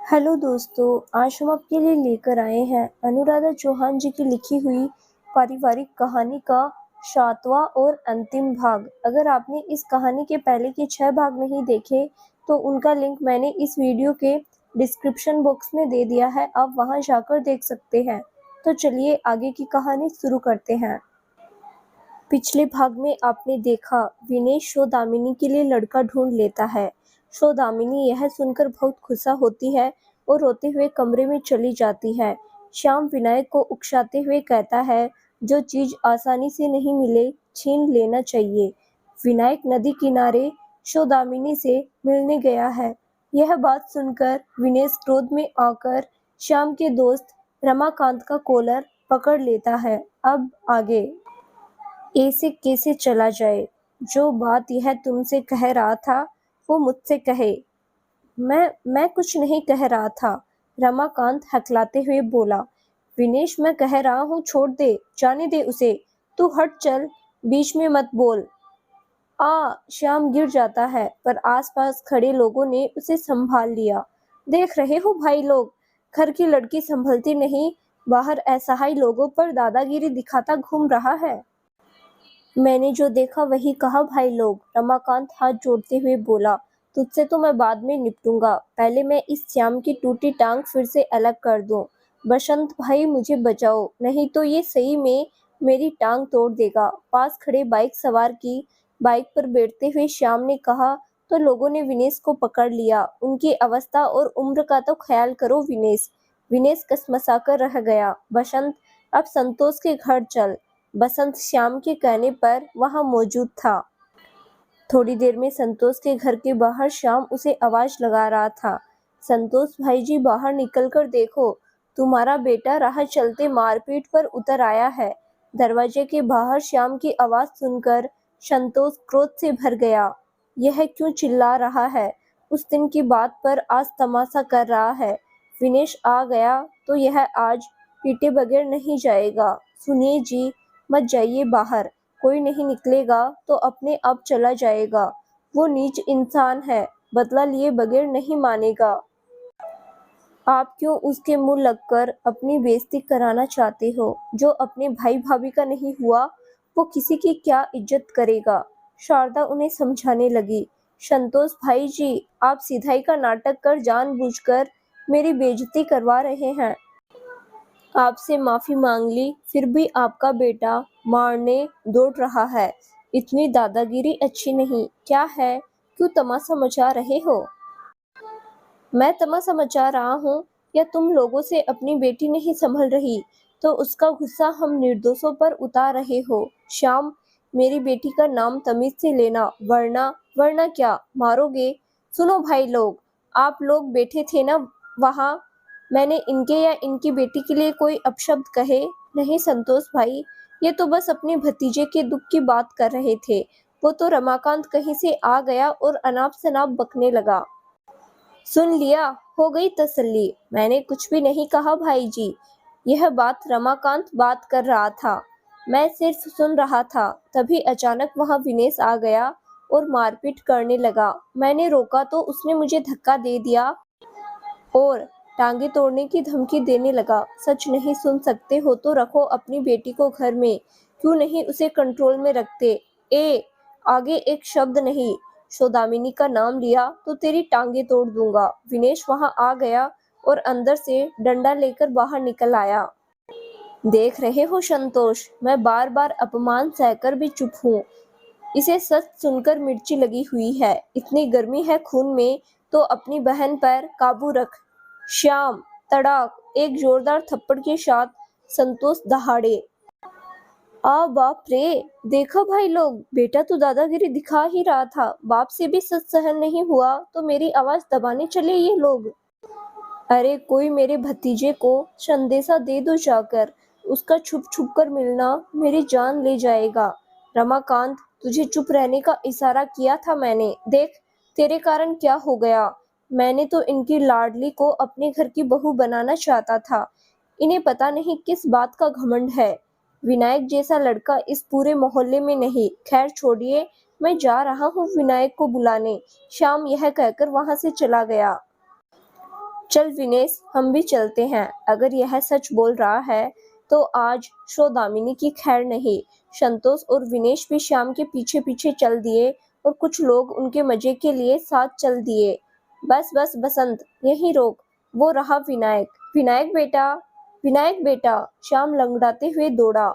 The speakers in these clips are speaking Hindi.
हेलो दोस्तों, आज हम आपके लिए लेकर आए हैं अनुराधा चौहान जी की लिखी हुई पारिवारिक कहानी का 7वां और अंतिम भाग। अगर आपने इस कहानी के पहले के 6 भाग नहीं देखे तो उनका लिंक मैंने इस वीडियो के डिस्क्रिप्शन बॉक्स में दे दिया है, आप वहां जाकर देख सकते हैं। तो चलिए आगे की कहानी शुरू करते हैं। पिछले भाग में आपने देखा विनेश सौदामिनी के लिए लड़का ढूंढ लेता है। सौदामिनी यह सुनकर बहुत खुश होती है और रोते हुए कमरे में चली जाती है। श्याम विनायक को उकसाते हुए कहता है, जो चीज आसानी से नहीं मिले छीन लेना चाहिए। विनायक नदी किनारे सौदामिनी से मिलने गया है। यह बात सुनकर विनेश क्रोध में आकर श्याम के दोस्त रमाकांत का कॉलर पकड़ लेता है। अब आगे ऐसे कैसे चला जाए? जो बात यह तुमसे कह रहा था वो मुझसे कहे। मैं कुछ नहीं कह रहा था, रमाकांत हकलाते हुए बोला। विनेश, मैं कह रहा हूँ छोड़ दे, जाने दे उसे। तू हट, चल, बीच में मत बोल। श्याम गिर जाता है पर आसपास खड़े लोगों ने उसे संभाल लिया। देख रहे हो भाई लोग, घर की लड़की संभलती नहीं, बाहर असहाय लोगों पर दादागिरी दिखाता घूम रहा है। मैंने जो देखा वही कहा भाई लोग, रमाकांत हाथ जोड़ते हुए बोला। तुझसे तो मैं बाद में निपटूंगा, पहले मैं इस श्याम की टूटी टांग फिर से अलग कर दूं। बसंत भाई मुझे बचाओ, नहीं तो ये सही में मेरी टांग तोड़ देगा। पास खड़े बाइक सवार की बाइक पर बैठते हुए श्याम ने कहा तो लोगों ने विनेश को पकड़ लिया। उनकी अवस्था और उम्र का तो ख्याल करो विनेश। विनेश कसमसाकर रह गया। बसंत, अब संतोष के घर चल। बसंत श्याम के कहने पर वहां मौजूद था। थोड़ी देर में संतोष के घर के बाहर श्याम उसे आवाज लगा रहा था। संतोष भाई जी, बाहर निकलकर देखो, तुम्हारा बेटा राह चलते मारपीट पर उतर आया है। दरवाजे के बाहर श्याम की आवाज सुनकर संतोष क्रोध से भर गया। यह क्यों चिल्ला रहा है? उस दिन की बात पर आज तमाशा कर रहा है। विनेश आ गया तो यह आज पीटे बगैर नहीं जाएगा। सुनिए जी, मत जाइए बाहर, कोई नहीं निकलेगा तो अपने आप चला जाएगा। वो नीच इंसान है, बदला लिए बगैर नहीं मानेगा। आप क्यों उसके मुंह लगकर अपनी बेइज्जती कराना चाहते हो? जो अपने भाई भाभी का नहीं हुआ वो किसी की क्या इज्जत करेगा? शारदा उन्हें समझाने लगी। संतोष भाई जी, आप सिधाई का नाटक कर जानबूझकर मेरी बेइज्जती करवा रहे हैं। आपसे माफी मांग ली फिर भी आपका बेटा मारने दौड़ रहा है। इतनी दादागिरी अच्छी नहीं। क्या है, क्यों तमाशा मचा रहे हो? मैं तमाशा मचा रहा हूँ या तुम लोगों से अपनी बेटी नहीं संभल रही तो उसका गुस्सा हम निर्दोषों पर उतार रहे हो? श्याम, मेरी बेटी का नाम तमीज से लेना, वरना क्या मारोगे? सुनो भाई लोग, आप लोग बैठे थे ना वहाँ, मैंने इनके या इनकी बेटी के लिए कोई अपशब्द कहे नहीं? संतोष भाई, ये तो बस अपने भतीजे के दुख की बात कर रहे थे। वो तो रमाकांत कहीं से आ गया और अनाप शनाप बकने लगा। सुन लिया, हो गई तसल्ली। मैंने कुछ भी नहीं कहा भाई जी। यह बात रमाकांत बात कर रहा था, मैं सिर्फ सुन रहा था। तभी अचानक वहां विनेश आ गया और मारपीट करने लगा। मैंने रोका तो उसने मुझे धक्का दे दिया और टांगे तोड़ने की धमकी देने लगा। सच नहीं सुन सकते हो तो रखो अपनी बेटी को घर में, क्यों नहीं उसे कंट्रोल में रखते? आगे एक शब्द नहीं, सौदामिनी का नाम लिया तो तेरी टांगे तोड़ दूंगा। विनेश वहां आ गया और अंदर से डंडा लेकर बाहर निकल आया। देख रहे हो संतोष, मैं बार बार अपमान सहकर भी चुप हूँ। इसे सच सुनकर मिर्ची लगी हुई है। इतनी गर्मी है खून में तो अपनी बहन पर काबू रख। श्याम, तड़ाक, एक जोरदार थप्पड़ के साथ संतोष दहाड़े। बाप रे, देखा भाई लोग, बेटा तो दादागिरी दिखा ही रहा था। बाप से भी सच सहन नहीं हुआ तो मेरी आवाज दबाने चले ये लोग। अरे कोई मेरे भतीजे को संदेशा दे दो जाकर, उसका छुप छुप कर मिलना मेरी जान ले जाएगा। रमाकांत, तुझे चुप रहने का इशारा किया था मैंने, देख तेरे कारण क्या हो गया। मैंने तो इनकी लाडली को अपने घर की बहू बनाना चाहता था। इन्हें पता नहीं किस बात का घमंड है। विनायक जैसा लड़का इस पूरे मोहल्ले में नहीं। खैर छोड़िए, मैं जा रहा हूँ विनायक को बुलाने। श्याम यह कहकर वहां से चला गया। चल विनेश, हम भी चलते हैं। अगर यह सच बोल रहा है तो आज सौदामिनी की खैर नहीं। संतोष और विनेश भी श्याम के पीछे पीछे चल दिए और कुछ लोग उनके मजे के लिए साथ चल दिए। बस बस बसंत, यहीं रोक, वो रहा विनायक। विनायक बेटा, विनायक बेटा, श्याम लंगड़ाते हुए दौड़ा।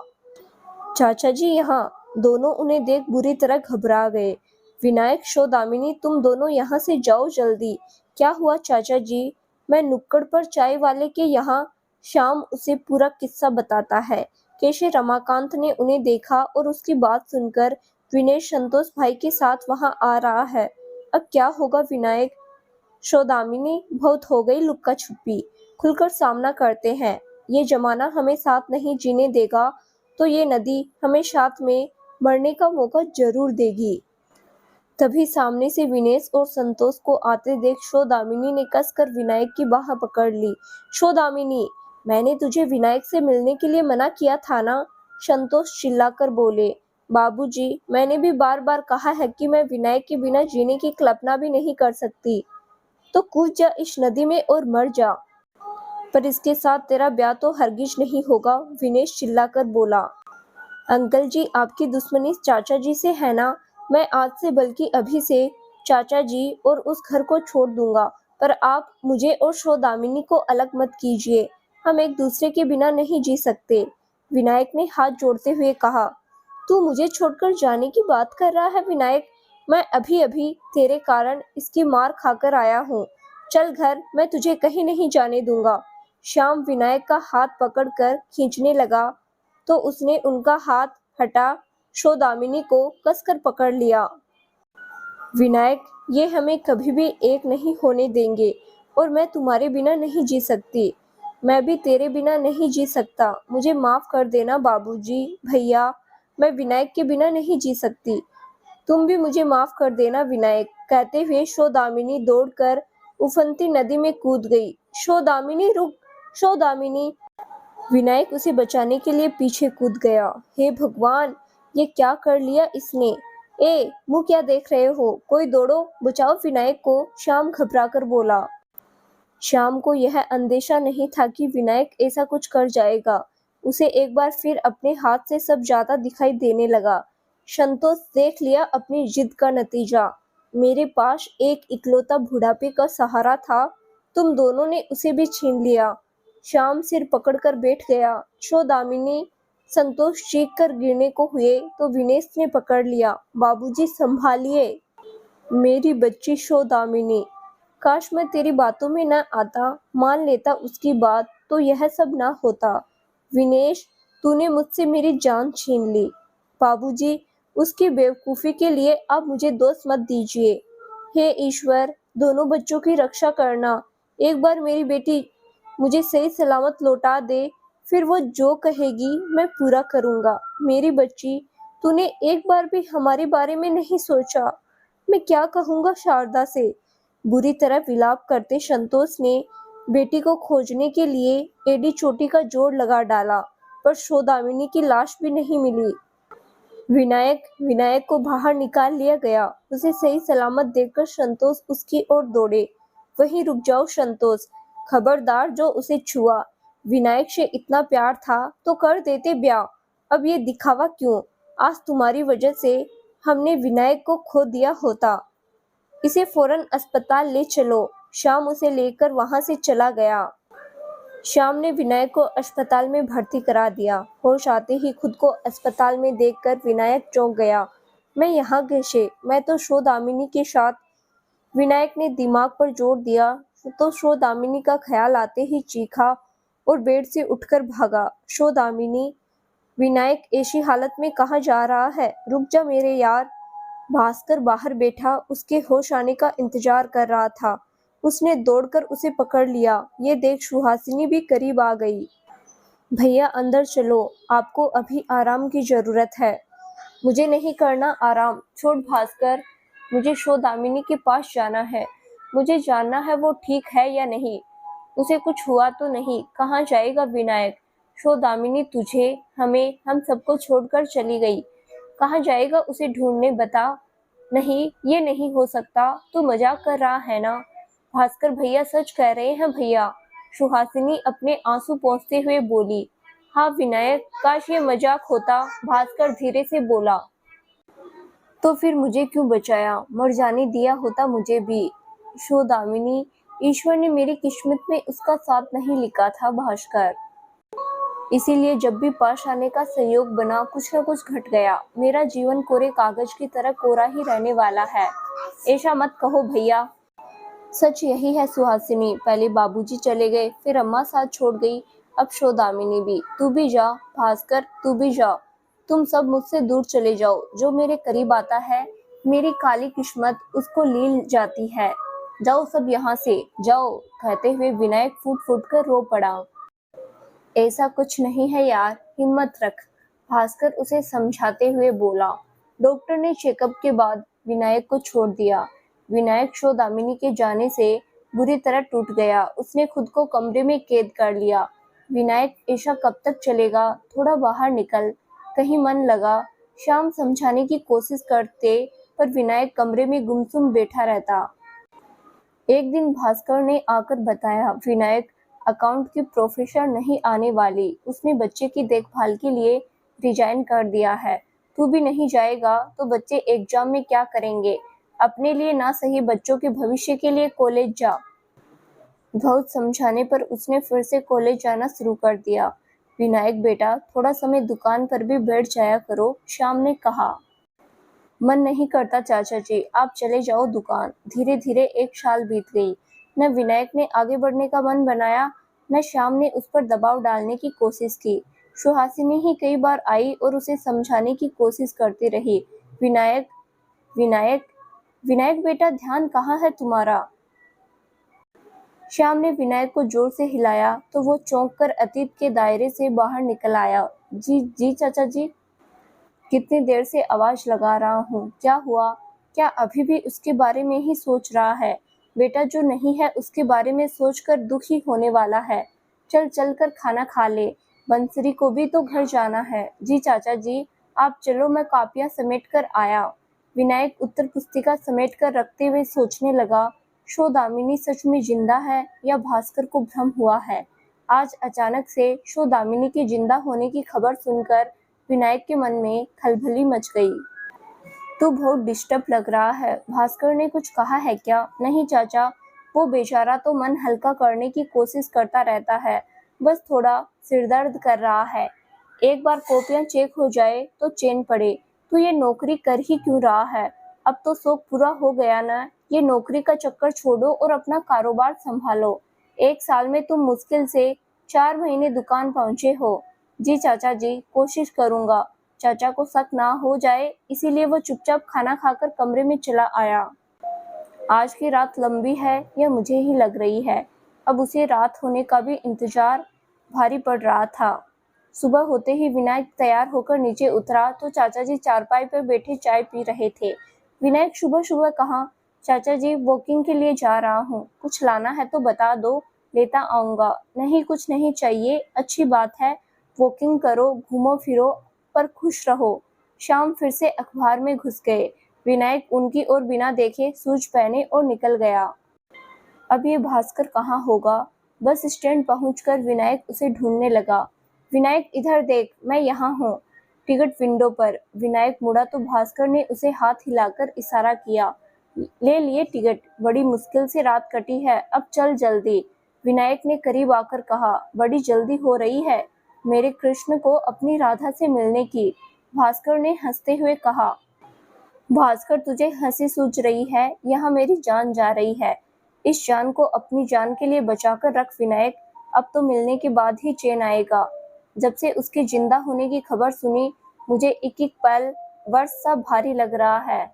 चाचा जी यहाँ। दोनों उन्हें देख बुरी तरह घबरा गए। विनायक, सौदामिनी, तुम दोनों यहाँ से जाओ जल्दी। क्या हुआ चाचा जी? मैं नुक्कड़ पर चाय वाले के यहाँ। श्याम उसे पूरा किस्सा बताता है। कैसे रमाकांत ने उन्हें देखा और उसकी बात सुनकर विनेश संतोष भाई के साथ वहाँ आ रहा है। अब क्या होगा विनायक? सौदामिनी, बहुत हो गई लुक्का छुपी, खुलकर सामना करते हैं। ये जमाना हमें साथ नहीं जीने देगा तो ये नदी हमें साथ में मरने का मौका जरूर देगी। तभी सामने से विनेश और संतोष को आते देख सौदामिनी ने कसकर विनायक की बाह पकड़ ली। सौदामिनी, मैंने तुझे विनायक से मिलने के लिए मना किया था ना? संतोष चिल्लाकर बोले। बाबूजी, मैंने भी बार बार कहा है कि मैं विनायक के बिना जीने की कल्पना भी नहीं कर सकती। तो कूद जा इस नदी में और मर जा। पर इसके साथ तेरा ब्याह तो हरगिज नहीं होगा, विनेश चिल्लाकर बोला। अंकल जी, आपकी दुश्मनी चाचा जी से है ना? मैं आज से बल्कि अभी से चाचा जी और उस घर को छोड़ दूंगा, पर आप मुझे और सौदामिनी को अलग मत कीजिए। हम एक दूसरे के बिना नहीं जी सकते। विनायक ने हाथ जोड़ते हुए कहा। तू मुझे छोड़कर जाने की बात कर रहा है विनायक? मैं अभी अभी तेरे कारण इसकी मार खाकर आया हूँ। चल घर, मैं तुझे कहीं नहीं जाने दूंगा। श्याम विनायक का हाथ पकड़कर खींचने लगा तो उसने उनका हाथ हटा सौदामिनी को कसकर पकड़ लिया। विनायक, ये हमें कभी भी एक नहीं होने देंगे और मैं तुम्हारे बिना नहीं जी सकती। मैं भी तेरे बिना नहीं जी सकता। मुझे माफ कर देना बाबूजी, भैया, मैं विनायक के बिना नहीं जी सकती। तुम भी मुझे माफ कर देना विनायक। कहते हुए सौदामिनी दौड़कर उफनती नदी में कूद गई। सौदामिनी रुक, सौदामिनी। विनायक उसे बचाने के लिए पीछे कूद गया। हे भगवान, ये क्या कर लिया इसने? ए, मुंह क्या देख रहे हो? कोई दौड़ो, बचाओ विनायक को, श्याम घबराकर बोला। श्याम को यह अंदेशा नहीं था कि विनायक ऐसा कुछ कर जाएगा। उसे एक बार फिर अपने हाथ से सब ज्यादा दिखाई देने लगा। संतोष, देख लिया अपनी जिद का नतीजा। मेरे पास एक इकलौता बुढ़ापे का सहारा था, तुम दोनों ने उसे भी छीन लिया। श्याम सिर पकड़कर बैठ गया। सौदामिनी, संतोष चीख कर गिरने को हुए तो विनेश ने पकड़ लिया। बाबूजी संभालिए मेरी बच्ची सौदामिनी। काश मैं तेरी बातों में न आता, मान लेता उसकी बात, तो यह सब ना होता। विनेश, तूने मुझसे मेरी जान छीन ली। बाबूजी, उसकी बेवकूफ़ी के लिए आप मुझे दोष मत दीजिए। हे ईश्वर, दोनों बच्चों की रक्षा करना। एक बार मेरी बेटी मुझे सही सलामत लौटा दे, फिर वो जो कहेगी मैं पूरा करूँगा। मेरी बच्ची, तूने एक बार भी हमारे बारे में नहीं सोचा। मैं क्या कहूँगा शारदा से? बुरी तरह विलाप करते संतोष ने बेटी को खोजने के लिए एडी चोटी का जोर लगा डाला, पर सौदामिनी की लाश भी नहीं मिली। विनायक को बाहर निकाल लिया गया। उसे सही सलामत देखकर संतोष उसकी ओर दौड़े। वहीं रुक जाओ संतोष, खबरदार जो उसे छुआ। विनायक से इतना प्यार था तो कर देते ब्याह, अब ये दिखावा क्यों? आज तुम्हारी वजह से हमने विनायक को खो दिया होता। इसे फौरन अस्पताल ले चलो। श्याम उसे लेकर वहां से चला गया। श्याम ने विनायक को अस्पताल में भर्ती करा दिया। होश आते ही खुद को अस्पताल में देखकर विनायक चौंक गया। मैं यहाँ कैसे? मैं तो सौदामिनी के साथ। विनायक ने दिमाग पर जोर दिया तो सौदामिनी का ख्याल आते ही चीखा और बेड से उठकर भागा। सौदामिनी, विनायक ऐसी हालत में कहाँ जा रहा है? रुक जा मेरे यार। भास्कर बाहर बैठा उसके होश आने का इंतजार कर रहा था। उसने दौड़कर उसे पकड़ लिया। ये देख सुहासिनी भी करीब आ गई। भैया अंदर चलो, आपको अभी आराम की जरूरत है। मुझे नहीं करना आराम, छोड़ भास्कर, मुझे सौदामिनी के पास जाना है। मुझे जानना है वो ठीक है या नहीं, उसे कुछ हुआ तो नहीं। कहाँ जाएगा विनायक? सौदामिनी तुझे, हमें, हम सबको छोड़कर चली गई। कहाँ जाएगा उसे ढूंढने, बता। नहीं, ये नहीं हो सकता, तू मजाक कर रहा है ना? भास्कर भैया सच कह रहे हैं भैया, सुहासिनी अपने आंसू पोंछते हुए बोली। हाँ विनायक, काश ये मजाक होता, भास्कर धीरे से बोला। तो फिर मुझे क्यों बचाया, मर जाने दिया होता मुझे भी। शोदामिनी, ईश्वर ने मेरी किस्मत में उसका साथ नहीं लिखा था भास्कर, इसीलिए जब भी पास आने का संयोग बना कुछ न कुछ घट गया। मेरा जीवन कोरे कागज की तरह कोरा ही रहने वाला है। ऐसा मत कहो भैया। सच यही है सुहासिनी, पहले बाबूजी चले गए, फिर अम्मा साथ छोड़ गई, अब शोदामिनी भी। तू भी जा भास्कर, तू भी जा। तुम सब मुझसे दूर चले जाओ। जो मेरे करीब आता है, मेरी काली किस्मत उसको लील जाती है। जाओ सब यहाँ से, जाओ। कहते हुए विनायक फूट फूट कर रो पड़ा। ऐसा कुछ नहीं है यार, हिम्मत रख, भास्कर उसे समझाते हुए बोला। डॉक्टर ने चेकअप के बाद विनायक को छोड़ दिया। विनायक शोदामिनी के जाने से बुरी तरह टूट गया। उसने खुद को कमरे में कैद कर लिया। विनायक, ऐसा कब तक चलेगा, थोड़ा बाहर निकल, कहीं मन लगा। श्याम समझाने की कोशिश करते, पर विनायक कमरे में गुमसुम बैठा रहता। एक दिन भास्कर ने आकर बताया, विनायक, अकाउंट की प्रोफेसर नहीं आने वाली, उसने बच्चे की देखभाल के लिए रिजाइन कर दिया है। तू भी नहीं जाएगा तो बच्चे एग्जाम में क्या करेंगे, अपने लिए ना सही बच्चों के भविष्य के लिए कॉलेज जा। बहुत समझाने पर उसने फिर से कॉलेज जाना शुरू कर दिया। विनायक बेटा, थोड़ा समय दुकान पर भी बैठ जाया करो, श्याम ने कहा। मन नहीं करता चाचा जी, आप चले जाओ दुकान। धीरे धीरे एक साल बीत गई। न विनायक ने आगे बढ़ने का मन बनाया, न श्याम ने उस पर दबाव डालने की कोशिश की। सुहासिनी ही कई बार आई और उसे समझाने की कोशिश करती रही। विनायक, विनायक, विनायक बेटा, ध्यान कहाँ है तुम्हारा। श्याम ने विनायक को जोर से हिलाया तो वो चौंक कर अतीत के दायरे से बाहर निकल आया। जी जी चाचा जी। कितनी देर से आवाज लगा रहा हूँ, क्या हुआ, क्या अभी भी उसके बारे में ही सोच रहा है। बेटा जो नहीं है उसके बारे में सोचकर दुखी होने वाला है। चल चल कर खाना खा ले, बंसरी को भी तो घर जाना है। जी चाचा जी, आप चलो, मैं कापियां समेट कर आया। विनायक उत्तर पुस्तिका समेट कर रखते हुए सोचने लगा, शोदामिनी सच में जिंदा है या भास्कर को भ्रम हुआ है। आज अचानक से शोदामिनी के जिंदा होने की खबर सुनकर विनायक के मन में खलबली मच गई। तू बहुत डिस्टर्ब लग रहा है, भास्कर ने कुछ कहा है क्या। नहीं चाचा, वो बेचारा तो मन हल्का करने की कोशिश करता रहता है, बस थोड़ा सिरदर्द कर रहा है। एक बार कॉपियां चेक हो जाए तो चैन पड़े। तू ये नौकरी कर ही क्यों रहा है, अब तो शौक पूरा हो गया ना। ये नौकरी का चक्कर छोड़ो और अपना कारोबार संभालो। एक साल में तुम मुश्किल से 4 महीने दुकान पहुंचे हो। जी चाचा जी, कोशिश करूंगा। चाचा को शक ना हो जाए, इसीलिए वो चुपचाप खाना खाकर कमरे में चला आया। आज की रात लंबी है, यह मुझे ही लग रही है। अब उसे रात होने का भी इंतजार भारी पड़ रहा था। सुबह होते ही विनायक तैयार होकर नीचे उतरा तो चाचा जी चारपाई पर बैठे चाय पी रहे थे। विनायक सुबह सुबह कहा, चाचा जी वॉकिंग के लिए जा रहा हूँ, कुछ लाना है तो बता दो, लेता आऊंगा। नहीं कुछ नहीं चाहिए, अच्छी बात है, वॉकिंग करो, घूमो फिरो, पर खुश रहो। शाम फिर से अखबार में घुस गए। विनायक उनकी ओर बिना देखे शूज पहने और निकल गया। अब ये भास्कर कहाँ होगा। बस स्टैंड पहुंचकर विनायक उसे ढूंढने लगा। विनायक इधर देख, मैं यहाँ हूँ। टिकट विंडो पर। विनायक मुड़ा तो भास्कर ने उसे हाथ हिलाकर इशारा किया। ले लिए टिकट, बड़ी मुश्किल से रात कटी है, अब चल जल्दी। विनायक ने करीब आकर कहा, बड़ी जल्दी हो रही है मेरे कृष्ण को अपनी राधा से मिलने की। भास्कर ने हंसते हुए कहा। भास्कर, तुझे हंसी सूझ रही है, यहाँ मेरी जान जा रही है। इस जान को अपनी जान के लिए बचाकर रख विनायक, अब तो मिलने के बाद ही चैन आएगा। जब से उसके जिंदा होने की खबर सुनी, मुझे एक एक पल वर्ष सा भारी लग रहा है।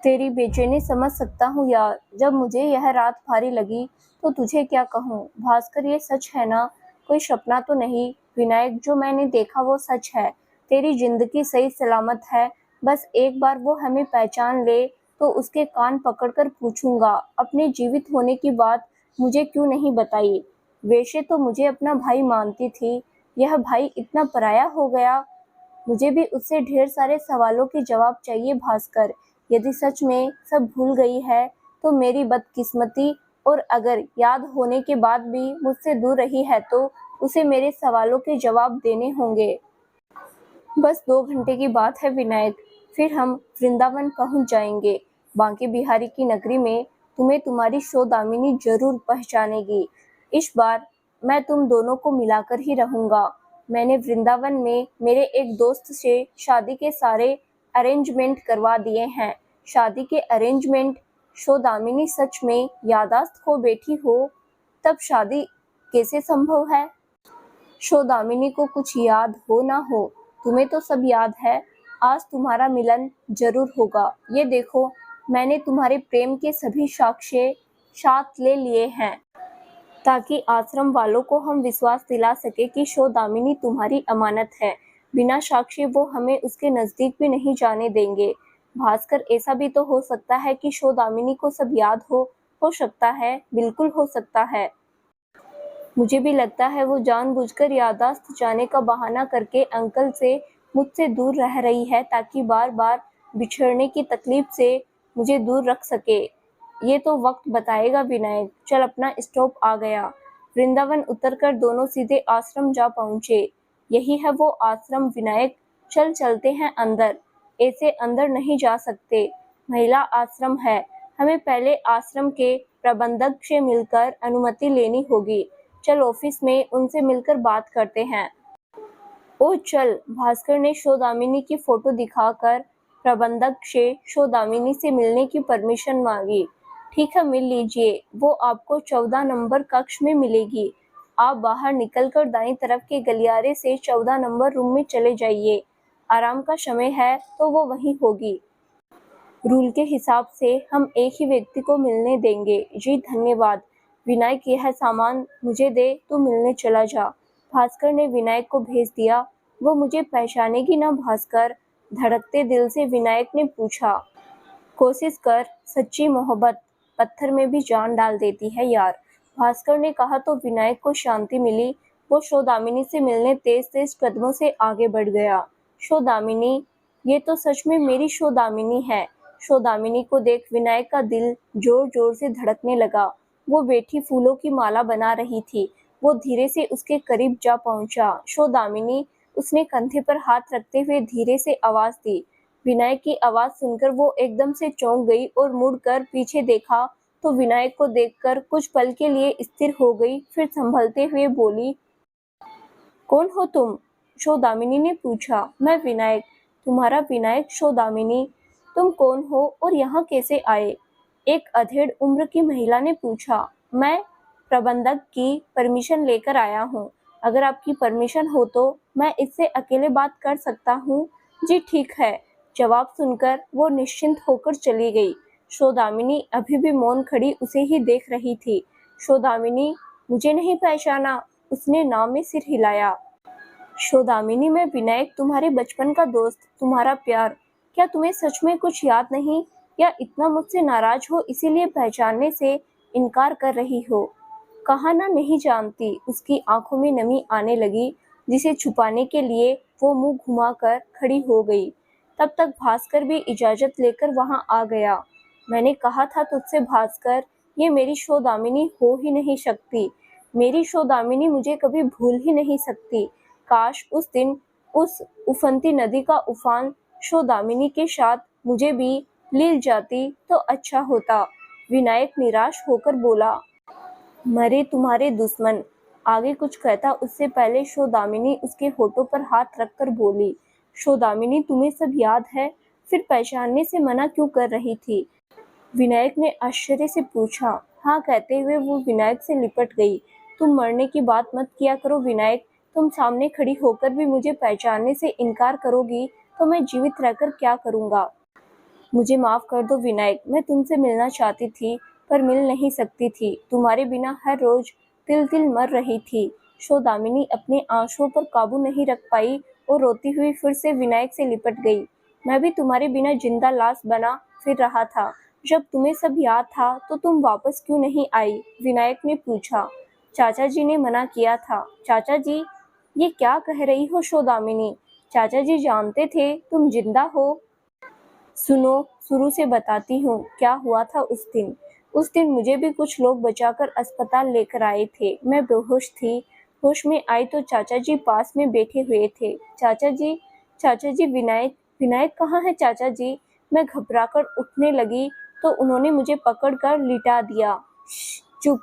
तेरी बेचैनी समझ सकता हूँ यार, जब मुझे यह रात भारी लगी तो तुझे क्या कहूँ। भास्कर, ये सच है ना, कोई सपना तो नहीं। विनायक, जो मैंने देखा वो सच है, तेरी जिंदगी सही सलामत है। बस एक बार वो हमें पहचान ले तो उसके कान पकड़कर पूछूंगा, अपने जीवित होने की बात मुझे क्यों नहीं बताई। वैसे तो मुझे अपना भाई मानती थी, यह भाई इतना पराया हो गया। मुझे भी उससे ढेर सारे सवालों के जवाब चाहिए भास्कर। यदि सच में सब भूल गई है तो मेरी बदकिस्मती, और अगर याद होने के बाद भी मुझसे दूर रही है तो उसे मेरे सवालों के जवाब देने होंगे। बस 2 घंटे की बात है विनायक, फिर हम वृंदावन पहुंच जाएंगे। बांके बिहारी की नगरी में तुम्हें तुम्हारी सौदामिनी जरूर पहचानेगी। इस बार मैं तुम दोनों को मिलाकर ही रहूंगा। मैंने वृंदावन में मेरे एक दोस्त से शादी के सारे अरेंजमेंट करवा दिए हैं। शादी के अरेंजमेंट? सौदामिनी सच में यादाश्त खो बैठी हो, तब शादी कैसे संभव है? सौदामिनी को कुछ याद हो ना हो, तुम्हें तो सब याद है। आज तुम्हारा मिलन जरूर होगा। ये देखो, मैंने तुम्हारे प्रेम के सभी साक्ष्य साथ ले लिए हैं, ताकि आश्रम वालों को हम विश्वास दिला सके कि सौदामिनी तुम्हारी अमानत है। बिना साक्ष्य वो हमें उसके नजदीक भी नहीं जाने देंगे। भास्कर, ऐसा भी तो हो सकता है कि सौदामिनी को सब याद हो सकता है, बिल्कुल हो सकता है। मुझे भी लगता है वो जानबूझकर याददाश्त जाने का बहाना करके अंकल से मुझसे दूर रह रही है, ताकि बार बार बिछड़ने की तकलीफ से मुझे दूर रख सके। ये तो वक्त बताएगा विनायक। चल, अपना स्टॉप आ गया। वृंदावन उतरकर दोनों सीधे आश्रम जा पहुंचे। यही है वो आश्रम विनायक, चल चलते हैं अंदर। ऐसे अंदर नहीं जा सकते, महिला आश्रम है। हमें पहले आश्रम के प्रबंधक से मिलकर अनुमति लेनी होगी। चल, ऑफिस में उनसे मिलकर बात करते हैं। ओ चल, भास्कर ने सौदामिनी की फोटो दिखाकर प्रबंधक से सौदामिनी से मिलने की परमिशन मांगी। ठीक है, मिल लीजिए, वो आपको 14 नंबर कक्ष में मिलेगी। आप बाहर निकलकर दाईं तरफ के गलियारे से 14 नंबर रूम में चले जाइए। आराम का समय है तो वो वहीं होगी। रूल के हिसाब से हम एक ही व्यक्ति को मिलने देंगे। जी धन्यवाद। विनायक, यह सामान मुझे दे, तू मिलने चला जा। भास्कर ने विनायक को भेज दिया। वो मुझे पहचानेगी ना भास्कर? धड़कते दिल से विनायक ने पूछा। कोशिश कर, सच्ची मोहब्बत पत्थर में भी जान डाल देती है यार, भास्कर ने कहा तो विनायक को शांति मिली। वो सौदामिनी से मिलने तेज तेज कदमों से आगे बढ़ गया। सौदामिनी, ये तो सच में मेरी सौदामिनी है। सौदामिनी को देख विनायक का दिल जोर जोर से धड़कने लगा। वो बैठी फूलों की माला बना रही थी। वो धीरे से उसके करीब जा पहुंचा। सौदामिनी, उसने कंधे पर हाथ रखते हुए धीरे से आवाज दी। विनायक की आवाज सुनकर वो एकदम से चौंक गई और मुड़कर पीछे देखा तो विनायक को देखकर कुछ पल के लिए स्थिर हो गई, फिर संभलते हुए बोली, कौन हो तुम? सौदामिनी ने पूछा। मैं विनायक, तुम्हारा विनायक। सौदामिनी, तुम कौन हो और यहाँ कैसे आए? एक अधेड़ उम्र की महिला ने पूछा। मैं प्रबंधक की परमिशन लेकर आया हूँ। अगर आपकी परमिशन हो तो मैं इससे अकेले बात कर सकता हूँ। जी ठीक है। जवाब सुनकर वो निश्चिंत होकर चली गई। सौदामिनी अभी भी मौन खड़ी उसे ही देख रही थी। सौदामिनी, मुझे नहीं पहचाना? उसने नाम में सिर हिलाया। सौदामिनी, मैं विनायक, तुम्हारे बचपन का दोस्त, तुम्हारा प्यार। क्या तुम्हें सच में कुछ याद नहीं, या इतना मुझसे नाराज हो इसीलिए पहचानने से इनकार कर रही हो? कहा ना नहीं जानती। उसकी आंखों में नमी आने लगी, जिसे छुपाने के लिए वो मुंह घुमाकर खड़ी हो गई। तब तक भास्कर भी इजाजत लेकर वहां आ गया। मैंने कहा था तुझसे भास्कर, ये मेरी सौदामिनी हो ही नहीं सकती। मेरी सौदामिनी मुझे कभी भूल ही नहीं सकती। काश उस दिन उस उफनती नदी का उफान सौदामिनी के साथ मुझे भी लील जाती तो अच्छा होता। विनायक निराश होकर बोला। मरे तुम्हारे दुश्मन। आगे कुछ कहता उससे पहले सौदामिनी उसके होठों पर हाथ रखकर बोली। सौदामिनी, तुम्हें सब याद है, फिर पहचानने से मना क्यों कर रही थी? विनायक ने आश्चर्य से पूछा। हाँ कहते हुए वो विनायक से लिपट गई। तुम मरने की बात मत किया करो विनायक। तुम सामने खड़ी होकर भी मुझे पहचानने से इनकार करोगी तो मैं जीवित रहकर क्या करूँगा? मुझे माफ कर दो विनायक, मैं तुमसे मिलना चाहती थी पर मिल नहीं सकती थी। तुम्हारे बिना हर रोज तिल तिल मर रही थी। सौदामिनी अपने आंसुओं पर काबू नहीं रख पाई और रोती हुई फिर से विनायक से लिपट गई। मैं भी तुम्हारे बिना जिंदा लाश बना फिर रहा था। जब तुम्हें सब याद था तो तुम वापस क्यों नहीं आई? विनायक ने पूछा। चाचा जी ने मना किया था। चाचा जी? ये क्या कह रही हो सौदामिनी? चाचा जी जानते थे तुम जिंदा हो? सुनो, शुरू से बताती हूँ क्या हुआ था उस दिन। उस दिन मुझे भी कुछ लोग बचाकर अस्पताल लेकर आए थे। मैं बेहोश थी। होश में आई तो चाचा जी पास में बैठे हुए थे। चाचा जी विनायक विनायक कहाँ है चाचा जी? मैं घबराकर उठने लगी तो उन्होंने मुझे पकड़कर लिटा दिया। चुप।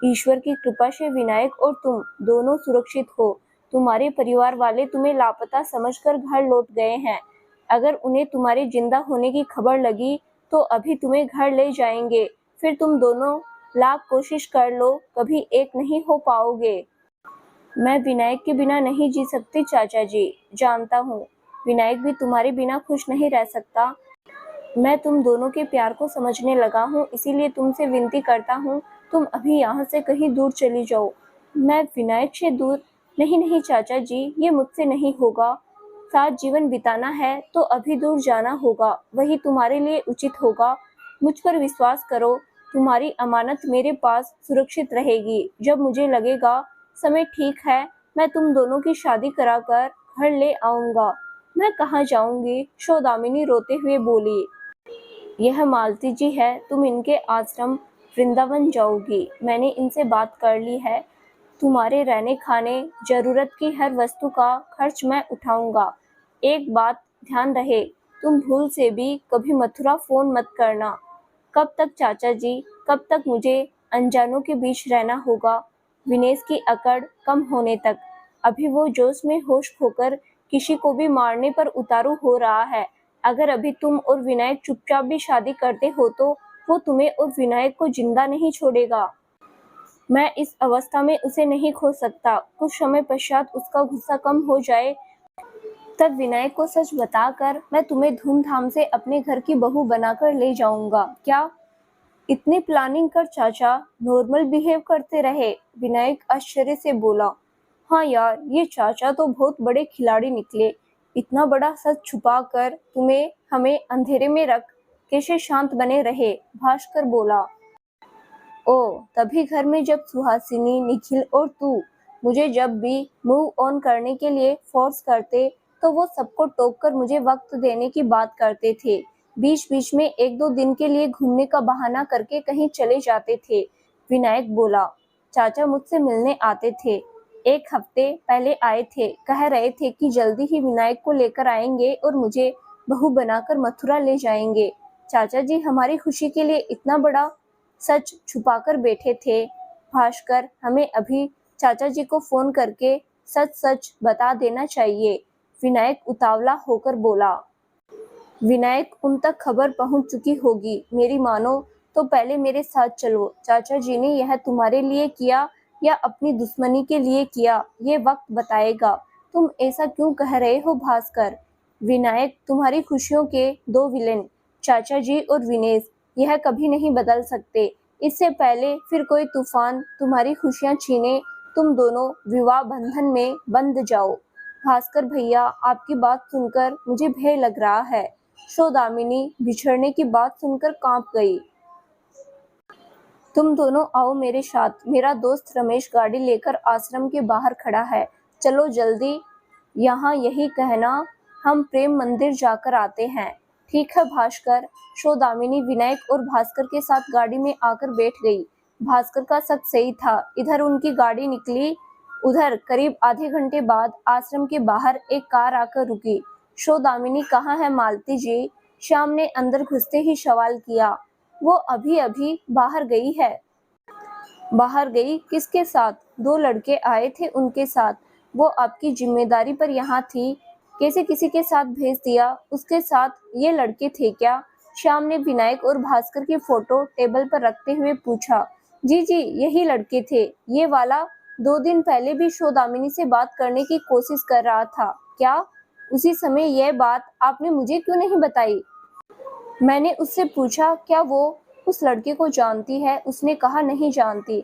ईश्वर की कृपा से विनायक और तुम दोनों सुरक्षित हो। तुम्हारे परिवार वाले तुम्हें लापता समझकर घर लौट गए हैं। अगर उन्हें तुम्हारे जिंदा होने की खबर लगी तो अभी तुम्हें घर ले जाएंगे। फिर तुम दोनों लाख कोशिश कर लो, कभी एक नहीं हो पाओगे। मैं विनायक के बिना नहीं जी सकती चाचा जी। जानता हूँ, विनायक भी तुम्हारे बिना खुश नहीं रह सकता। मैं तुम दोनों के प्यार को समझने लगा हूँ, इसीलिए तुमसे विनती करता हूँ, तुम अभी यहाँ से कहीं दूर चली जाओ। मैं विनायक से दूर? नहीं नहीं चाचा जी, ये मुझसे नहीं होगा। साथ जीवन बिताना है तो अभी दूर जाना होगा, वही तुम्हारे लिए उचित होगा। मुझ पर विश्वास करो, तुम्हारी अमानत मेरे पास सुरक्षित रहेगी। जब मुझे लगेगा समय ठीक है, मैं तुम दोनों की शादी कराकर घर ले आऊंगा। मैं कहाँ जाऊंगी? सौदामिनी रोते हुए बोली। यह मालती जी है, तुम इनके आश्रम वृंदावन जाओगी। मैंने इनसे बात कर ली है। तुम्हारे रहने खाने जरूरत की हर वस्तु का खर्च मैं उठाऊंगा। एक बात ध्यान रहे, तुम भूल से भी कभी मथुरा फोन मत करना। कब तक चाचा जी, कब तक मुझे अनजानों के बीच रहना होगा? विनेश की अकड़ कम होने तक। अभी वो जोश में होश खोकर किसी को भी मारने पर उतारू हो रहा है। अगर अभी तुम और विनायक चुपचाप भी शादी करते हो तो वो तुम्हें और विनायक को जिंदा नहीं छोड़ेगा। मैं इस अवस्था में उसे नहीं खो सकता। कुछ समय पश्चात उसका गुस्सा कम हो जाए तब विनायक को सच बताकर मैं तुम्हें धूमधाम से अपने घर की बहू बनाकर ले जाऊंगा। क्या इतनी प्लानिंग कर चाचा नॉर्मल बिहेव करते रहे? विनायक आश्चर्य से बोला। हाँ यार, ये चाचा तो बहुत बड़े खिलाड़ी निकले। इतना बड़ा सच छुपा कर तुम्हें हमें अंधेरे में रख कैसे शांत बने रहे? भास्कर बोला। ओ, तभी घर में जब सुहासिनी, निखिल और तू मुझे जब भी मूव ऑन करने के लिए फोर्स करते तो वो सबको टोक कर मुझे वक्त देने की बात करते थे। बीच बीच में एक दो दिन के लिए घूमने का बहाना करके कहीं चले जाते थे। विनायक बोला। चाचा मुझसे मिलने आते थे। एक हफ्ते पहले आए थे। कह रहे थे कि जल्दी ही विनायक को लेकर आएंगे और मुझे बहू बनाकर मथुरा ले जाएंगे। चाचा जी हमारी खुशी के लिए इतना बड़ा सच छुपाकर बैठे थे। भास्कर, हमें अभी चाचा जी को फोन करके सच सच बता देना चाहिए। विनायक उतावला होकर बोला। विनायक, उन तक खबर पहुंच चुकी होगी। मेरी मानो तो पहले मेरे साथ चलो। चाचा जी ने यह तुम्हारे लिए किया या अपनी दुश्मनी के लिए किया, ये वक्त बताएगा। तुम ऐसा क्यों कह रहे हो भास्कर? विनायक, तुम्हारी खुशियों के दो विलेन, चाचा जी और विनेश, यह कभी नहीं बदल सकते। इससे पहले फिर कोई तूफान तुम्हारी खुशियां छीने तुम दोनों विवाह बंधन में बंध जाओ। भास्कर भैया, आपकी बात सुनकर मुझे भय लग रहा है। सौदामिनी बिछड़ने की बात सुनकर कांप गई। तुम दोनों आओ मेरे साथ। मेरा दोस्त रमेश गाड़ी लेकर आश्रम के बाहर खड़ा है। चलो जल्दी। यहाँ यही कहना, हम प्रेम मंदिर जाकर आते हैं। ठीक है भास्कर। सौदामिनी विनायक और भास्कर के साथ गाड़ी में आकर बैठ गई। भास्कर का शक सही था। इधर उनकी गाड़ी निकली, उधर करीब आधे घंटे बाद आश्रम के बाहर एक कार आकर रुकी। सौदामिनी कहाँ है मालती जी? श्याम ने अंदर घुसते ही सवाल किया। वो अभी अभी बाहर गई है। बाहर गई? किसके साथ? दो लड़के आए थे, उनके साथ। वो आपकी जिम्मेदारी पर यहाँ थी, कैसे किसी के साथ भेज दिया? उसके साथ ये लड़के थे क्या? श्याम ने विनायक और भास्कर की फोटो टेबल पर रखते हुए पूछा। जी जी, यही लड़के थे। ये वाला 2 दिन पहले भी सौदामिनी से बात करने की कोशिश कर रहा था। क्या? उसी समय यह बात आपने मुझे क्यों नहीं बताई? मैंने उससे पूछा, क्या वो उस लड़के को जानती है? उसने कहा नहीं जानती।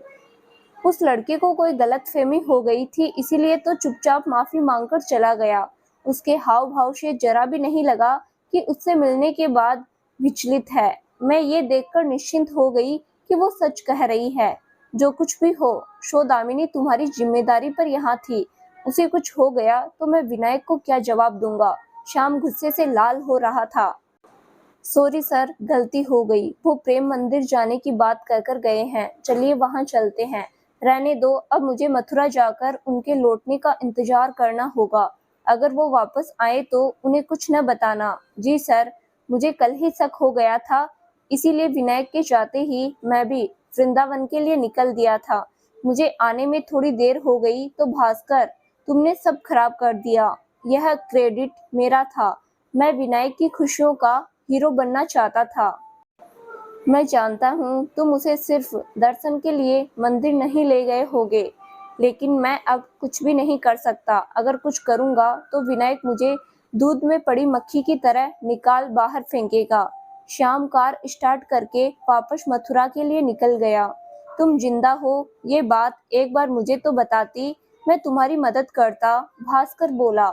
उस लड़के को कोई गलतफहमी हो गई थी, इसीलिए तो चुपचाप माफी मांगकर चला गया। उसके हाव भाव से जरा भी नहीं लगा कि उससे मिलने के बाद विचलित है। मैं ये देखकर निश्चिंत हो गई कि वो सच कह रही है। जो कुछ भी हो, सौदामिनी तुम्हारी जिम्मेदारी पर यहाँ थी। उसे कुछ हो गया तो मैं विनायक को क्या जवाब दूंगा? श्याम गुस्से से लाल हो रहा था। सॉरी सर, गलती हो गई। वो प्रेम मंदिर जाने की बात कहकर गए हैं, चलिए वहाँ चलते हैं। रहने दो, अब मुझे मथुरा जाकर उनके लौटने का इंतजार करना होगा। अगर वो वापस आए तो उन्हें कुछ न बताना। जी सर, मुझे कल ही शक हो गया था, इसीलिए विनायक के जाते ही मैं भी वृंदावन के लिए निकल दिया था। मुझे आने में थोड़ी देर हो गई तो भास्कर, तुमने सब खराब कर दिया। यह क्रेडिट मेरा था। मैं विनायक की खुशियों का हीरो बनना चाहता था। मैं जानता हूँ तुम उसे सिर्फ दर्शन के लिए मंदिर नहीं ले गए होगे, लेकिन मैं अब कुछ भी नहीं कर सकता। अगर कुछ करूँगा तो विनायक मुझे दूध में पड़ी मक्खी की तरह निकाल बाहर फेंकेगा। श्याम कार स्टार्ट करके वापस मथुरा के लिए निकल गया। तुम जिंदा हो ये बात एक बार मुझे तो बताती, मैं तुम्हारी मदद करता, भास्कर बोला।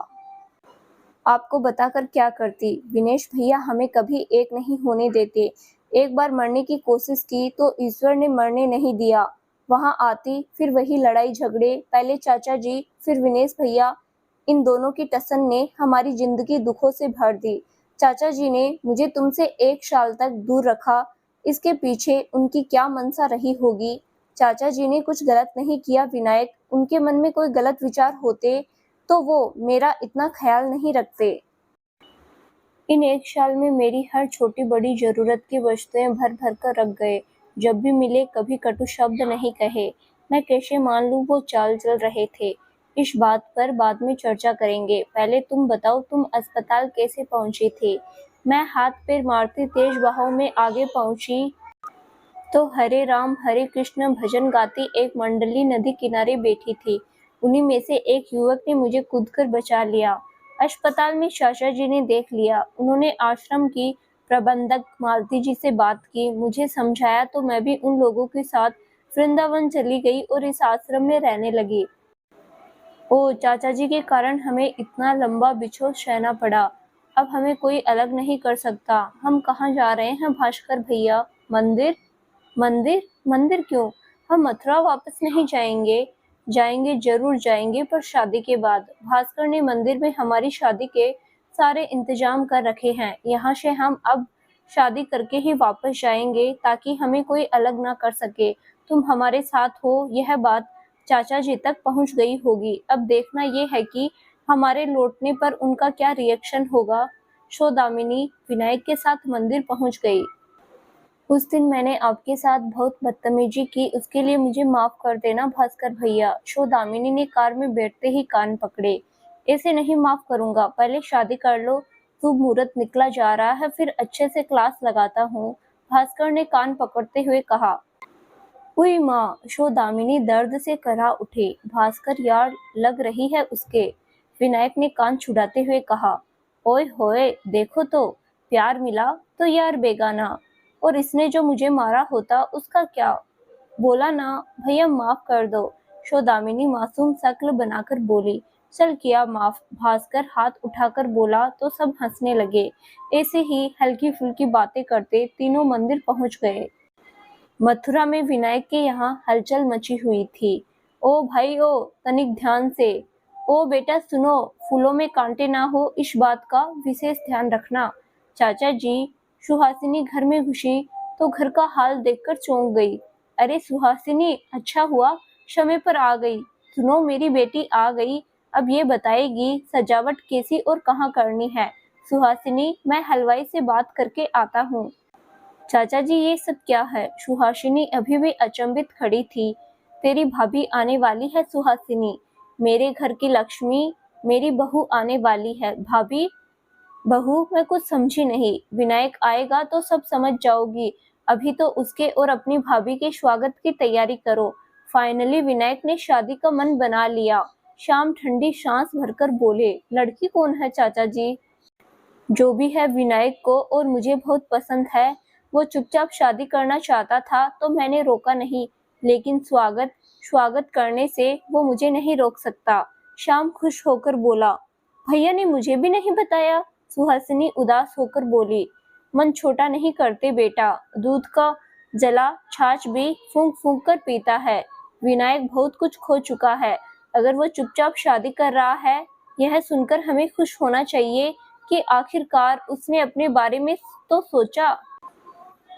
आपको बताकर क्या करती, विनेश भैया हमें कभी एक नहीं होने देते। एक बार मरने की कोशिश की तो ईश्वर ने मरने नहीं दिया। वहां आती फिर वही लड़ाई झगड़े, पहले चाचा जी फिर विनेश भैया। इन दोनों की टसन ने हमारी जिंदगी दुखों से भर दी। चाचा जी ने मुझे तुमसे 1 साल तक दूर रखा, इसके पीछे उनकी क्या मंशा रही होगी। चाचा जी ने कुछ गलत नहीं किया विनायक, उनके मन में कोई गलत विचार होते तो वो मेरा इतना ख्याल नहीं रखते। इन 1 साल में मेरी हर छोटी बड़ी जरूरत की वस्तुएं भर भर कर रख गए। जब भी मिले कभी कटु शब्द नहीं कहे। मैं कैसे मान लूं वो चाल चल रहे थे। इस बात पर बाद में चर्चा करेंगे। पहले तुम बताओ, तुम अस्पताल कैसे पहुंची थी। मैं हाथ पैर मारती तेज बहाव में आगे पहुंची तो हरे राम हरे कृष्ण भजन गाती एक मंडली नदी किनारे बैठी थी। उन्हीं में से एक युवक ने मुझे कूदकर बचा लिया। अस्पताल में चाचा जी ने देख लिया। उन्होंने आश्रम की प्रबंधक मालती जी से बात की, मुझे समझाया तो मैं भी उन लोगों के साथ वृंदावन चली गई और इस आश्रम में रहने लगी। ओ, चाचा जी के कारण हमें इतना लंबा बिछोह सहना पड़ा। अब हमें कोई अलग नहीं कर सकता। हम कहाँ जा रहे हैं भास्कर भैया। मंदिर? मंदिर? मंदिर क्यों? हम मथुरा वापस नहीं जाएंगे। जाएंगे, जरूर जाएंगे, पर शादी के बाद। भास्कर ने मंदिर में हमारी शादी के सारे इंतजाम कर रखे हैं। यहाँ से हम अब शादी करके ही वापस जाएंगे ताकि हमें कोई अलग ना कर सके। तुम हमारे साथ हो, यह बात चाचा जी तक पहुंच गई होगी। अब देखना ये है कि हमारे लौटने पर उनका क्या रिएक्शन होगा। सौदामिनी विनायक के साथ मंदिर पहुंच गई। उस दिन मैंने आपके साथ बहुत बदतमीजी की, उसके लिए मुझे माफ कर देना भास्कर भैया। सौदामिनी ने कार में बैठते ही कान पकड़े। ऐसे नहीं माफ करूंगा, पहले शादी कर लो। शुभ मुहूर्त निकला जा रहा है, फिर अच्छे से क्लास लगाता हूँ, भास्कर ने कान पकड़ते हुए कहा। हुई माँ, सौदामिनी दर्द से करा उठे। भास्कर यार लग रही है उसके, विनायक ने कान छुड़ाते हुए कहा। ओए होए, देखो तो, प्यार मिला तो यार बेगाना। और इसने जो मुझे मारा होता उसका क्या। बोला ना भैया माफ कर दो। सौदामिनी मासूम शक्ल बनाकर बोली। चल किया माफ, भास्कर हाथ उठाकर बोला तो सब हंसने लगे। ऐसे ही हल्की फुल्की बातें करते तीनों मंदिर पहुंच गए। मथुरा में विनायक के यहाँ हलचल मची हुई थी। ओ भाई ओ, तनिक ध्यान से। ओ बेटा सुनो, फूलों में कांटे ना हो, इस बात का विशेष ध्यान रखना। चाचा जी, सुहासिनी घर में घुसी तो घर का हाल देखकर चौंक गई। अरे सुहासिनी, अच्छा हुआ समय पर आ गई। सुनो मेरी बेटी आ गई, अब ये बताएगी सजावट कैसी और कहाँ करनी है। सुहासिनी, मैं हलवाई से बात करके आता हूँ। चाचा जी ये सब क्या है। सुहासिनी अभी भी अचंभित खड़ी थी। तेरी भाभी आने वाली है सुहासिनी, मेरे घर की लक्ष्मी, मेरी बहू आने वाली है। भाभी? बहू? मैं कुछ समझी नहीं। विनायक आएगा तो सब समझ जाओगी। अभी तो उसके और अपनी भाभी के स्वागत की तैयारी करो। फाइनली विनायक ने शादी का मन बना लिया। शाम ठंडी सांस भरकर बोले। लड़की कौन है चाचा जी? जो भी है विनायक को और मुझे बहुत पसंद है। वो चुपचाप शादी करना चाहता था तो मैंने रोका नहीं, लेकिन स्वागत स्वागत करने से वो मुझे नहीं रोक सकता। श्याम खुश होकर बोला। भैया ने मुझे भी नहीं बताया। सुहासिनी उदास होकर बोली। मन छोटा नहीं करते बेटा, दूध का जला छाछ भी फूंक फूंक कर पीता है। विनायक बहुत कुछ खो चुका है, अगर वो चुपचाप शादी कर रहा है, यह सुनकर हमें खुश होना चाहिए कि आखिरकार उसने अपने बारे में तो सोचा।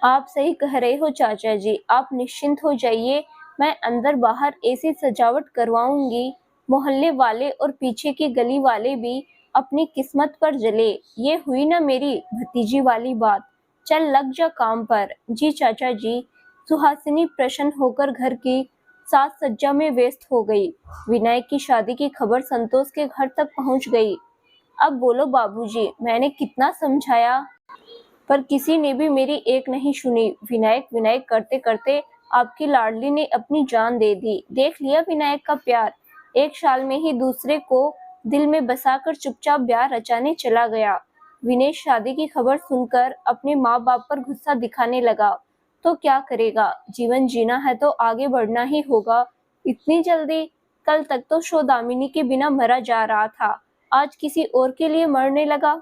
आप सही कह रहे हो चाचा जी, आप निश्चिंत हो जाइए, मैं अंदर बाहर ऐसी सजावट करवाऊंगी, मोहल्ले वाले और पीछे की गली वाले भी अपनी किस्मत पर जले। ये हुई ना मेरी भतीजी वाली बात। चल लग जा काम पर। जी चाचा जी। सुहासिनी प्रसन्न होकर घर की साज सज्जा में व्यस्त हो गई। विनायक की शादी की खबर संतोष के घर तक पहुंच गई। अब बोलो बाबूजी, मैंने कितना समझाया, पर किसी ने भी मेरी एक नहीं सुनी। विनायक विनायक करते करते आपकी लाडली ने अपनी जान दे दी। देख लिया विनायक का प्यार, एक साल में ही दूसरे को दिल में बसाकर चुपचाप ब्याह रचाने चला गया। विनेश शादी की खबर सुनकर अपने माँ बाप पर गुस्सा दिखाने लगा। तो क्या करेगा, जीवन जीना है तो आगे बढ़ना ही होगा। इतनी जल्दी? कल तक तो सौदामिनी के बिना मरा जा रहा था, आज किसी और के लिए मरने लगा।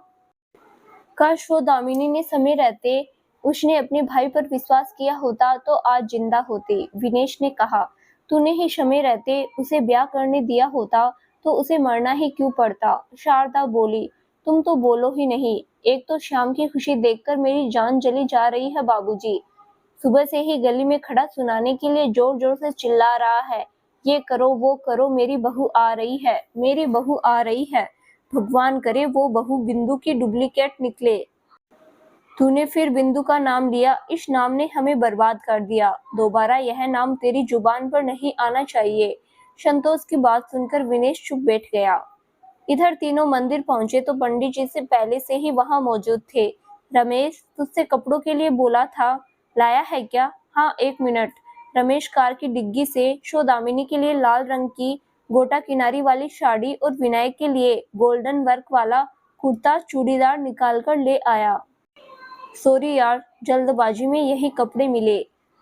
काश वो दामिनी ने समय रहते उसने अपने भाई पर विश्वास किया होता तो आज जिंदा होती। विनेश ने कहा, तूने ही समय रहते उसे ब्याह करने दिया होता तो उसे मरना ही क्यों पड़ता। शारदा बोली, तुम तो बोलो ही नहीं, एक तो श्याम की खुशी देखकर मेरी जान जली जा रही है बाबूजी। सुबह से ही गली में खड़ा सुनाने के लिए जोर जोर से चिल्ला रहा है, ये करो वो करो, मेरी बहू आ रही है, मेरी बहू आ रही है। भगवान करे वो बहू बिंदु की डुप्लीकेट निकले। तूने फिर बिंदु का नाम लिया, इस नाम ने हमें बर्बाद कर दिया। दोबारा यह नाम तेरी जुबान पर नहीं आना चाहिए। संतोष की बात सुनकर विनेश चुप बैठ गया। इधर तीनों मंदिर पहुंचे तो पंडित जी से पहले से ही वहां मौजूद थे। रमेश, तुझसे कपड़ों के लिए बोला था, लाया है क्या? हाँ, एक मिनट। रमेश कार की डिग्गी से सौदामिनी के लिए लाल रंग की गोटा किनारी वाली साड़ी और विनायक के लिए गोल्डन वर्क वाला कुर्ता चूड़ीदार निकालकर ले आया। सॉरी यार, जल्दबाजी में यही कपड़े मिले।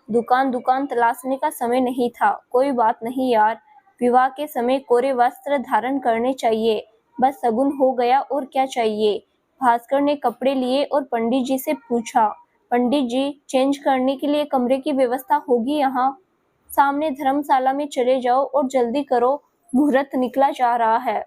दुकान दुकान तलाशने का समय नहीं था। कोई बात नहीं यार, विवाह के समय कोरे वस्त्र धारण करने चाहिए, बस शगुन हो गया और क्या चाहिए। भास्कर ने कपड़े लिए और पंडित जी से पूछा, पंडित जी, चेंज करने के लिए कमरे की व्यवस्था होगी यहाँ? सामने धर्मशाला में चले जाओ और जल्दी करो, मुहूर्त निकला जा रहा है।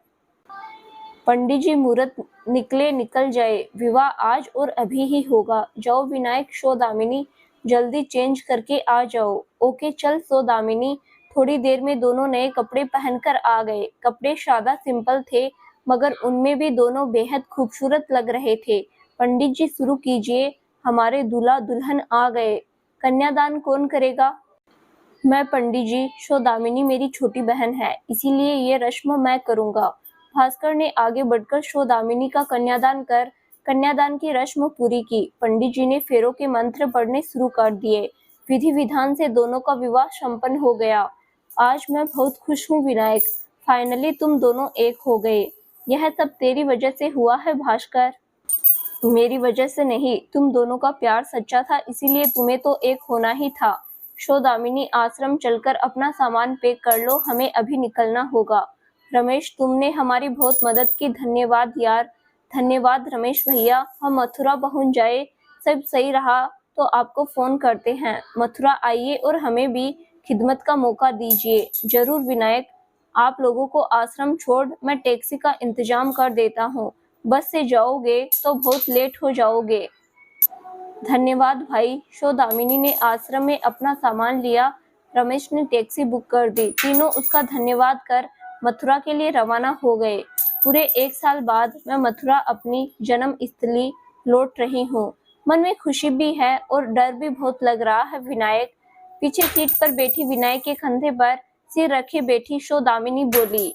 पंडित जी, मुहूर्त निकले निकल जाए, विवाह आज और अभी ही होगा। जाओ विनायक, सौदामिनी, जल्दी चेंज करके आ जाओ। ओके चल सौदामिनी। थोड़ी देर में दोनों नए कपड़े पहनकर आ गए। कपड़े सादा सिंपल थे, मगर उनमें भी दोनों बेहद खूबसूरत लग रहे थे। पंडित जी शुरू कीजिए, हमारे दूल्हा दुल्हन आ गए। कन्यादान कौन करेगा? मैं पंडित जी, सौदामिनी मेरी छोटी बहन है, इसीलिए ये रस्म मैं करूंगा। भास्कर ने आगे बढ़कर सौदामिनी का कन्यादान कर कन्यादान की रस्म पूरी की। पंडित जी ने फेरों के मंत्र पढ़ने शुरू कर दिए। विधि विधान से दोनों का विवाह संपन्न हो गया। आज मैं बहुत खुश हूँ विनायक, फाइनली तुम दोनों एक हो गए। यह सब तेरी वजह से हुआ है भास्कर। मेरी वजह से नहीं, तुम दोनों का प्यार सच्चा था, इसीलिए तुम्हें तो एक होना ही था। सौदामिनी, आश्रम चलकर अपना सामान पैक कर लो, हमें अभी निकलना होगा। रमेश, तुमने हमारी बहुत मदद की, धन्यवाद यार। धन्यवाद रमेश भैया, हम मथुरा पहुंच जाए, सब सही रहा तो आपको फोन करते हैं। मथुरा आइए और हमें भी खिदमत का मौका दीजिए। जरूर विनायक, आप लोगों को आश्रम छोड़ मैं टैक्सी का इंतजाम कर देता हूँ। बस से जाओगे तो बहुत लेट हो जाओगे। धन्यवाद भाई। सौदामिनी ने आश्रम में अपना सामान लिया। रमेश ने टैक्सी बुक कर दी। तीनों उसका धन्यवाद कर मथुरा के लिए रवाना हो गए। पूरे 1 साल बाद मैं मथुरा अपनी जन्म स्थली लौट रही हूँ। मन में खुशी भी है और डर भी बहुत लग रहा है विनायक। पीछे सीट पर बैठी विनायक के कंधे पर सिर रखे बैठी सौदामिनी बोली,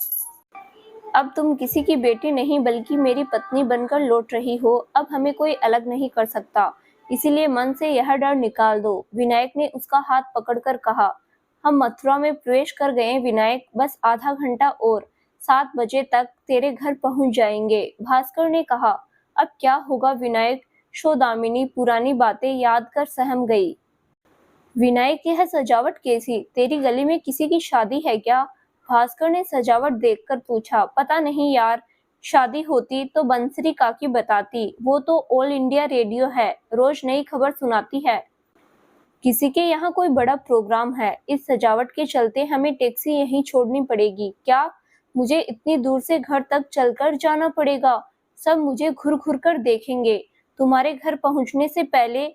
अब तुम किसी की बेटी नहीं बल्कि मेरी पत्नी बनकर लौट रही हो। अब हमें कोई अलग नहीं कर सकता, इसीलिए मन से यह डर निकाल दो। विनायक ने उसका हाथ पकड़कर कहा। हम मथुरा में प्रवेश कर गए विनायक, बस आधा घंटा और, 7 बजे तक तेरे घर पहुंच जाएंगे। भास्कर ने कहा। अब क्या होगा विनायक? सौदामिनी पुरानी बातें याद कर सहम गई। विनायक, यह सजावट कैसी? तेरी गली में किसी की शादी है क्या? भास्कर ने सजावट देखकर पूछा। पता नहीं यार, शादी होती तो बंसरी काकी बताती, वो तो ऑल इंडिया रेडियो है, रोज नई खबर सुनाती है। किसी के यहाँ कोई बड़ा प्रोग्राम है, इस सजावट के चलते हमें टैक्सी यहीं छोड़नी पड़ेगी क्या? मुझे इतनी दूर से घर तक चलकर जाना पड़ेगा? सब मुझे घूर घूर कर देखेंगे। तुम्हारे घर पहुंचने से पहले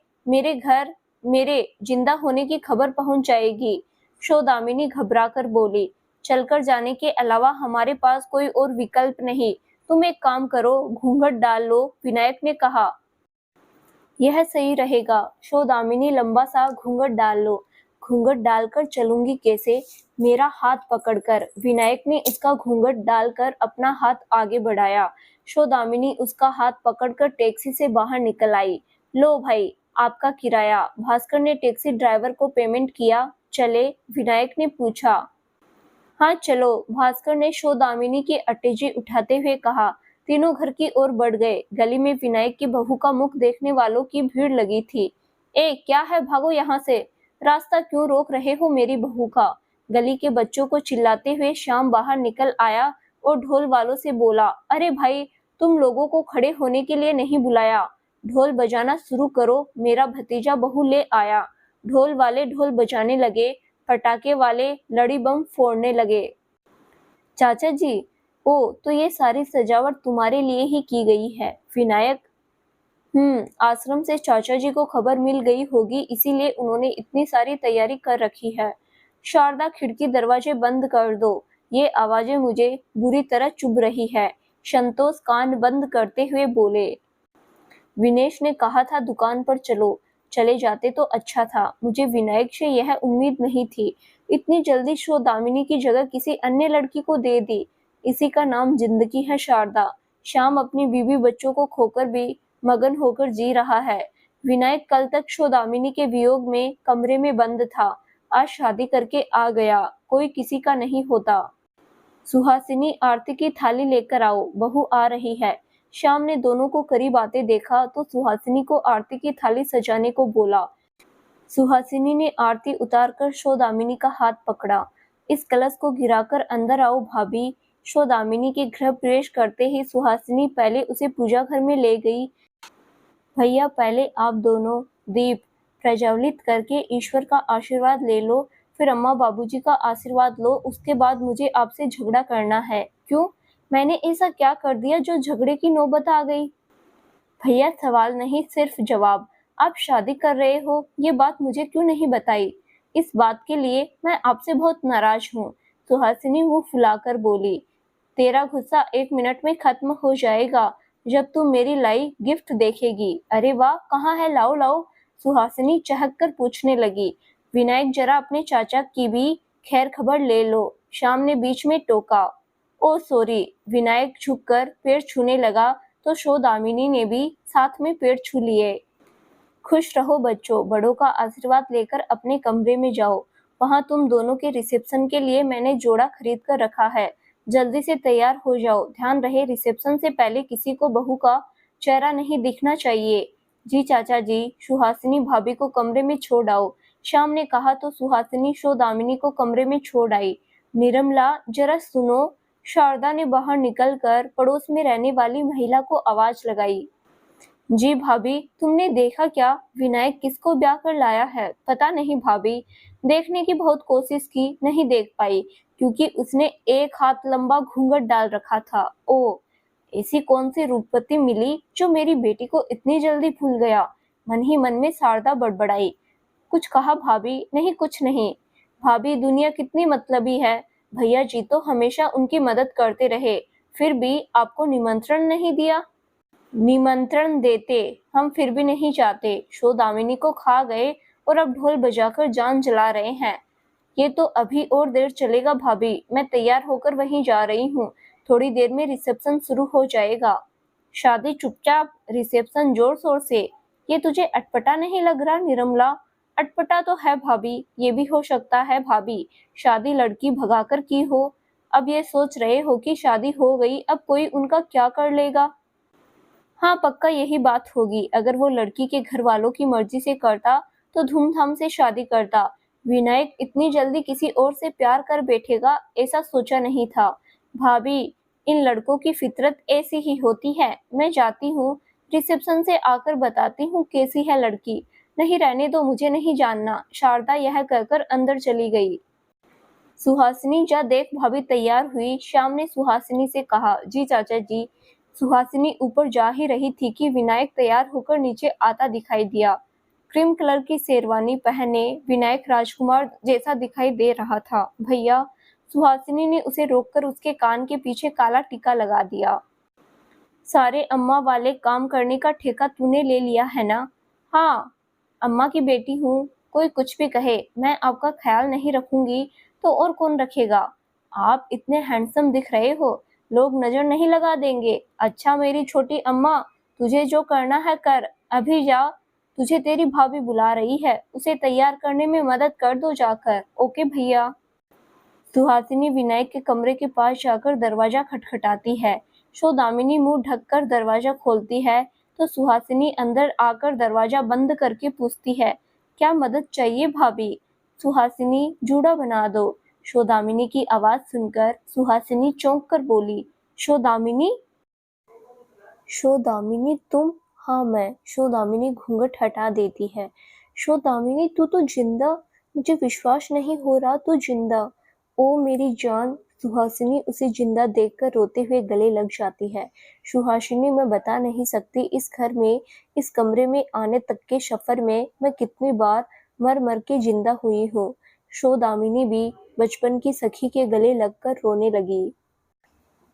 मेरे जिंदा होने की खबर पहुंच जाएगी। सौदामिनी घबरा कर बोली, चलकर जाने के अलावा हमारे पास कोई और विकल्प नहीं। तुम एक काम करो, घूंघट डाल लो, विनायक ने कहा। यह सही रहेगा। सौदामिनी, लंबा सा घूंघट डाल लो। घूंघट डालकर चलूंगी कैसे? मेरा हाथ पकड़कर। विनायक ने उसका घूंघट डालकर अपना हाथ आगे बढ़ाया। सौदामिनी उसका हाथ पकड़कर टैक्सी से बाहर निकल आई। लो भाई, आपका किराया। भास्कर ने टैक्सी ड्राइवर को पेमेंट किया। चले? विनायक ने पूछा। हाँ चलो, भास्कर ने सौदामिनी की अटैची उठाते हुए कहा। तीनों घर की ओर बढ़ गए। गली में विनायक की बहू का मुख देखने वालों की भीड़ लगी थी। ए, क्या है, भागो यहाँ से। रास्ता क्यों रोक रहे हो मेरी बहू का? गली के बच्चों को चिल्लाते हुए श्याम बाहर निकल आया और ढोल वालों से बोला, अरे भाई, तुम लोगों को खड़े होने के लिए नहीं बुलाया। ढोल बजाना शुरू करो, मेरा भतीजा बहू ले आया। ढोल वाले ढोल बजाने लगे, पटाखे वाले लड़ी बम फोड़ने लगे। चाचा जी, ओ, तो ये सारी सजावट तुम्हारे लिए ही की गई है। विनायक, आश्रम से चाचा जी को खबर मिल गई होगी, इसीलिए उन्होंने इतनी सारी तैयारी कर रखी है। शारदा, खिड़की दरवाजे बंद कर दो, ये आवाजें मुझे बुरी तरह चुभ रही है। संतोष कान बंद करते हुए बोले। विनेश ने कहा था दुकान पर चलो, चले जाते तो अच्छा था। मुझे विनायक से यह उम्मीद नहीं थी। इतनी जल्दी सौदामिनी की जगह किसी अन्य लड़की को दे दी। इसी का नाम जिंदगी है शारदा। श्याम अपनी बीवी बच्चों को खोकर भी मगन होकर जी रहा है। विनायक कल तक सौदामिनी के वियोग में कमरे में बंद था, आज शादी करके आ गया। कोई किसी का नहीं होता। सुहासिनी, आरती की थाली लेकर आओ, बहू आ रही है। श्याम ने दोनों को करीब आते देखा तो सुहासिनी को आरती की थाली सजाने को बोला। सुहासिनी ने आरती उतारकर सौदामिनी का हाथ पकड़ा। इस कलश को गिराकर अंदर आओ भाभी। सौदामिनी के गृह प्रवेश करते ही सुहासिनी पहले उसे पूजा घर में ले गई। भैया, पहले आप दोनों दीप प्रज्वलित करके ईश्वर का आशीर्वाद ले लो, फिर अम्मा बाबूजी का आशीर्वाद लो, उसके बाद मुझे आपसे झगड़ा करना है। क्यों? मैंने ऐसा क्या कर दिया जो झगड़े की नौबत आ गई? भैया, सवाल नहीं, सिर्फ जवाब। आप शादी कर रहे हो, ये बात मुझे क्यों नहीं बताई? इस बात के लिए मैं आपसे बहुत नाराज हूँ। सुहासिनी मुंह फुलाकर बोली। तेरा गुस्सा 1 मिनट में खत्म हो जाएगा जब तुम मेरी लाई गिफ्ट देखेगी। अरे वाह, कहाँ है, लाओ लाओ। सुहासिनी चहक कर पूछने लगी। विनायक, जरा अपने चाचा की भी खैर खबर ले लो, श्याम ने बीच में टोका। ओ सॉरी। विनायक झुककर पैर छूने लगा तो सौदामिनी ने भी साथ में पैर छू लिए। खुश रहो बच्चों, बड़ों का आशीर्वाद लेकर अपने कमरे में जाओ। वहां तुम दोनों के रिसेप्शन के लिए मैंने जोड़ा खरीद कर रखा है। जल्दी से तैयार हो जाओ। ध्यान रहे, रिसेप्शन से पहले किसी को बहू का चेहरा नहीं दिखना चाहिए। जी चाचा जी। सुहासिनी, भाभी को कमरे में छोड़ आओ, श्याम ने कहा तो सुहासिनी सौदामिनी को कमरे में छोड़ आई। निर्मला, जरा सुनो। शारदा ने बाहर निकलकर पड़ोस में रहने वाली महिला को आवाज लगाई। जी भाभी, तुमने देखा क्या? विनायक किसको ब्याह कर लाया है? पता नहीं भाभी, देखने की बहुत कोशिश की, नहीं देख पाई, क्योंकि उसने एक हाथ लंबा घूंघट डाल रखा था। ओ, ऐसी कौन सी रूपवती मिली जो मेरी बेटी को इतनी जल्दी भूल गया? मन ही मन में शारदा बड़बड़ाई। कुछ कहा भाभी? नहीं, कुछ नहीं। भाभी, दुनिया कितनी मतलबी है। भैया जी तो हमेशा उनकी मदद करते रहे, फिर भी आपको निमंत्रण नहीं दिया। निमंत्रण देते हम फिर भी नहीं जाते। सौदामिनी को खा गए और अब ढोल बजाकर जान जला रहे हैं। ये तो अभी और देर चलेगा भाभी, मैं तैयार होकर वहीं जा रही हूँ। थोड़ी देर में रिसेप्शन शुरू हो जाएगा। शादी चुपचाप, रिसेप्शन जोर शोर से। ये तुझे अटपटा नहीं लग रहा निर्मला? अटपटा तो है भाभी, ये भी हो सकता है भाभी शादी लड़की भगाकर की हो। अब ये सोच रहे हो कि शादी हो गई, अब कोई उनका क्या कर लेगा। हाँ, पक्का यही बात होगी। अगर वो लड़की के घर वालों की मर्जी से करता तो धूमधाम से शादी करता। विनायक इतनी जल्दी किसी और से प्यार कर बैठेगा, ऐसा सोचा नहीं था। भाभी, इन लड़कों की फितरत ऐसी ही होती है। मैं जाती हूँ, रिसेप्शन से आकर बताती हूँ कैसी है लड़की। नहीं, रहने दो, मुझे नहीं जानना। शारदा यह कहकर अंदर चली गई। सुहासिनी, जा देख भाभी तैयार हुई। श्याम ने सुहासिनी से कहा। जी चाचा जी। सुहासिनी ऊपर जा ही रही थी कि विनायक तैयार होकर नीचे आता दिखाई दिया। क्रीम कलर की शेरवानी पहने विनायक राजकुमार जैसा दिखाई दे रहा था। भैया, सुहासिनी ने उसे रोककर उसके कान के पीछे काला टीका लगा दिया। सारे अम्मा वाले काम करने का ठेका तूने ले लिया है ना? हाँ, अम्मा की बेटी हूँ, कोई कुछ भी कहे, मैं आपका ख्याल नहीं रखूंगी तो और कौन रखेगा? आप इतने हैंडसम दिख रहे हो, लोग नजर नहीं लगा देंगे। अच्छा मेरी छोटी अम्मा, तुझे जो करना है कर, अभी जा। तुझे तेरी भाभी बुला रही है, उसे तैयार करने में मदद कर दो जाकर। ओके भैया। सुहासिनी विनायक के कमरे के पास जाकर दरवाजा खटखटाती है। सौदामिनी मुंह ढककर दरवाजा खोलती है तो सुहासिनी अंदर आकर दरवाजा बंद करके पूछती है, क्या मदद चाहिए भाभी? सुहासिनी, जूड़ा बना दो। सौदामिनी की आवाज सुनकर सुहासिनी चौंक कर बोली, सौदामिनी? सौदामिनी तुम? हाँ मैं। सौदामिनी घूंघट हटा देती है। सौदामिनी तू तो जिंदा? मुझे विश्वास नहीं हो रहा तू जिंदा। ओ मेरी जान। सुहासिनी उसे जिंदा देखकर रोते हुए गले लग जाती है। सुहासिनी, मैं बता नहीं सकती इस घर में, इस कमरे में आने तक के सफर में मैं कितनी बार मर मर के जिंदा हुई हूँ। सौदामिनी भी बचपन की सखी के गले लगकर रोने लगी।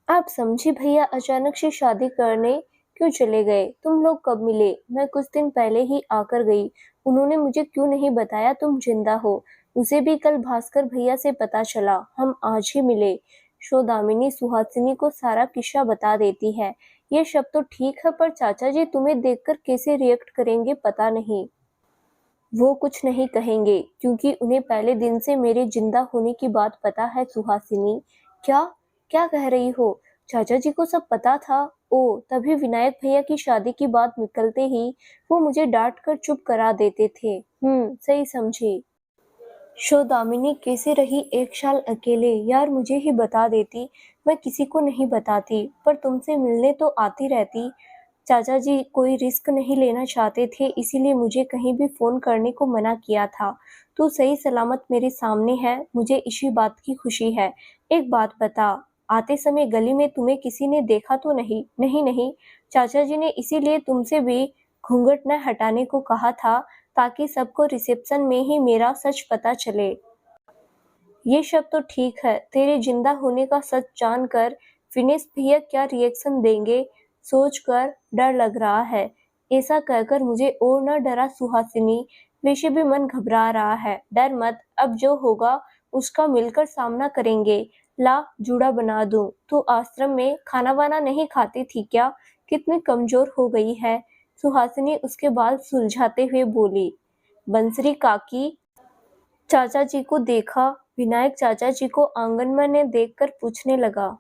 आप समझे भैया अचानक से शादी करने क्यों चले गए? तुम लोग कब मिले? मैं कुछ दिन पहले ही आकर गई। उन्होंने मुझे क्यों नहीं बताया तुम जिंदा हो? उसे भी कल भास्कर भैया से पता चला, हम आज ही मिले। सौदामिनी सुहासिनी को सारा किस्सा बता देती है। ये सब तो ठीक है पर चाचा जी तुम्हें देखकर कैसे रिएक्ट करेंगे पता नहीं। वो कुछ नहीं कहेंगे क्योंकि उन्हें पहले दिन से मेरे जिंदा होने की बात पता है सुहासिनी। क्या? क्या कह रही हो? चाचा जी को सब पता था? ओ, तभी विनायक भैया की शादी की बात निकलते ही वो मुझे डांट कर चुप करा देते थे। सही समझी। सौदामिनी कैसे रही 1 साल अकेले? यार मुझे ही बता देती, मैं किसी को नहीं बताती, पर तुमसे मिलने तो आती रहती। चाचा जी कोई रिस्क नहीं लेना चाहते थे इसीलिए मुझे कहीं भी फोन करने को मना किया था। तू सही सलामत मेरे सामने है, मुझे इसी बात की खुशी है। एक बात बता, आते समय गली में तुम्हें किसी ने देखा तो नहीं? नहीं नहीं, चाचा जी ने इसीलिए तुमसे भी घूंघट न हटाने को कहा था ताकि सबको रिसेप्शन में ही मेरा सच पता चले। ये सब तो ठीक है, तेरे जिंदा होने का सच जानकर विनेश भैया क्या रिएक्शन देंगे सोचकर डर लग रहा है। ऐसा कहकर मुझे और न डरा सुहासिनी, वैसे भी मन घबरा रहा है। डर मत, अब जो होगा उसका मिलकर सामना करेंगे। ला जूड़ा बना दूं। तू आश्रम में खाना वाना नहीं खाती थी क्या? कितनी कमजोर हो गई है। सुहासिनी उसके बाल सुलझाते हुए बोली। बंसरी काकी, चाचा जी को देखा? विनायक चाचा जी को आंगन में देखकर पूछने लगा।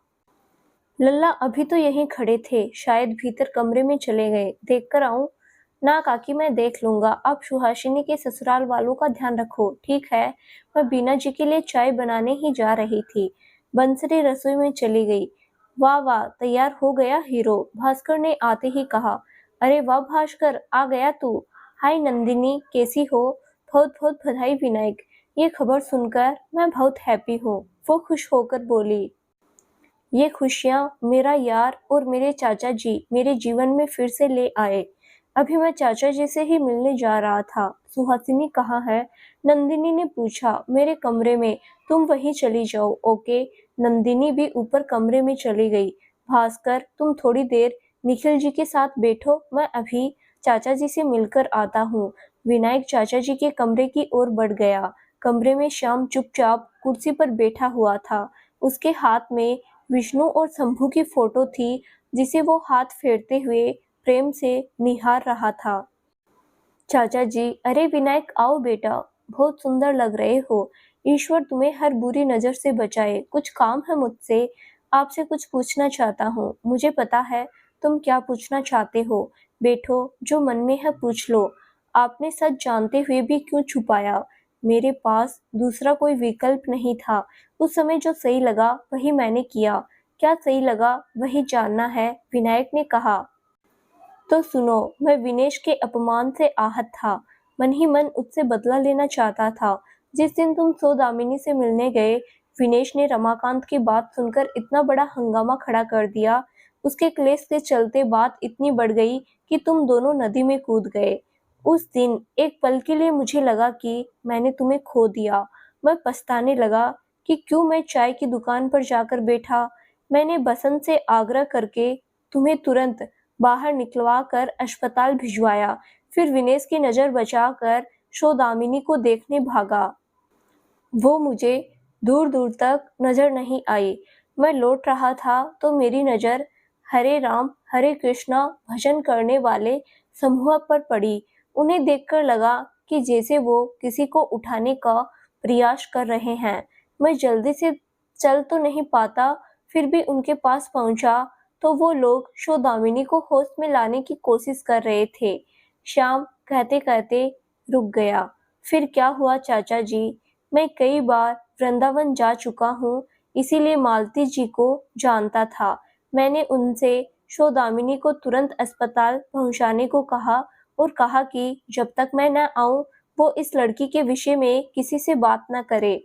लल्ला अभी तो यहीं खड़े थे, शायद भीतर कमरे में चले गए। देख कर आऊं? ना काकी मैं देख लूंगा, आप सुहासिनी के ससुराल वालों का ध्यान रखो, ठीक है? मैं बीना जी के लिए चाय बनाने ही जा रही थी। बंसरी रसोई में चली गई। वाह वाह, तैयार हो गया हीरो, भास्कर ने आते ही कहा। अरे वाह भास्कर, आ गया तू। हाय नंदिनी, कैसी हो? बहुत बहुत बधाई विनायक, ये खबर सुनकर मैं बहुत हैप्पी हूँ। वो खुश होकर बोली। ये खुशियाँ मेरा यार और मेरे चाचा जी मेरे जीवन में फिर से ले आए। अभी मैं चाचा जी से ही मिलने जा रहा था। सुहासिनी कहाँ है? नंदिनी ने पूछा। मेरे कमरे में, तुम वहीं चली जाओ। ओके। नंदिनी भी ऊपर कमरे में चली गई। भास्कर, तुम थोड़ी देर निखिल जी के साथ बैठो, मैं अभी चाचा जी से मिलकर आता हूँ। विनायक चाचा जी के कमरे की ओर बढ़ गया। कमरे में श्याम चुपचाप कुर्सी पर बैठा हुआ था। उसके हाथ में विष्णु और शंभू की फोटो थी जिसे वो हाथ फेरते हुए प्रेम से निहार रहा था। चाचा जी, अरे विनायक आओ बेटा, बहुत सुंदर लग रहे हो। ईश्वर तुम्हें हर बुरी नजर से बचाए। कुछ काम है मुझसे, आपसे कुछ पूछना चाहता हूँ। मुझे पता है तुम क्या पूछना चाहते हो। बैठो, जो मन में है पूछ लो। आपने सच जानते हुए भी क्यों छुपाया? मेरे पास दूसरा कोई विकल्प नहीं था। उस समय जो सही लगा वही मैंने किया। क्या सही लगा वही जानना है, विनायक ने कहा। तो सुनो, मैं विनेश के अपमान से आहत था। मन ही मन उससे बदला लेना चाहता था। जिस दिन तुम सौदामिनी से मिलने गए, विनेश ने रमाकांत की बात सुनकर इतना बड़ा हंगामा खड़ा कर दिया। उसके क्लेश के चलते बात इतनी बढ़ गई कि तुम दोनों नदी में कूद गए। उस दिन एक पल के लिए मुझे लगा कि मैंने तुम्हें खो दिया। मैं पछताने लगा कि क्यों मैं चाय की दुकान पर जाकर बैठा। मैंने बसंत से आग्रह करके तुम्हें तुरंत बाहर निकलवा कर अस्पताल भिजवाया। फिर विनेश की नज़र बचाकर सौदामिनी को देखने भागा। वो मुझे दूर-दूर तक नज़र नहीं आई। मैं लौट रहा था तो मेरी नज़र हरे राम हरे कृष्णा भजन करने वाले समूह पर पड़ी। उन्हें देखकर लगा कि जैसे वो किसी को उठाने का प्रयास कर रहे हैं। मैं जल्दी से चल तो नहीं पाता, फिर भी उनके पास पहुंचा तो वो लोग सौदामिनी को होश में लाने की कोशिश कर रहे थे। श्याम कहते-कहते रुक गया। फिर क्या हुआ चाचा जी? मैं कई बार वृंदावन जा चुका हूँ, इसीलिए मालती जी को जानता था। मैंने उनसे सौदामिनी को तुरंत अस्पताल पहुँचाने को कहा और कहा कि जब तक मैं न आऊँ, वो इस लड़की के विषय में किसी से बात न करे।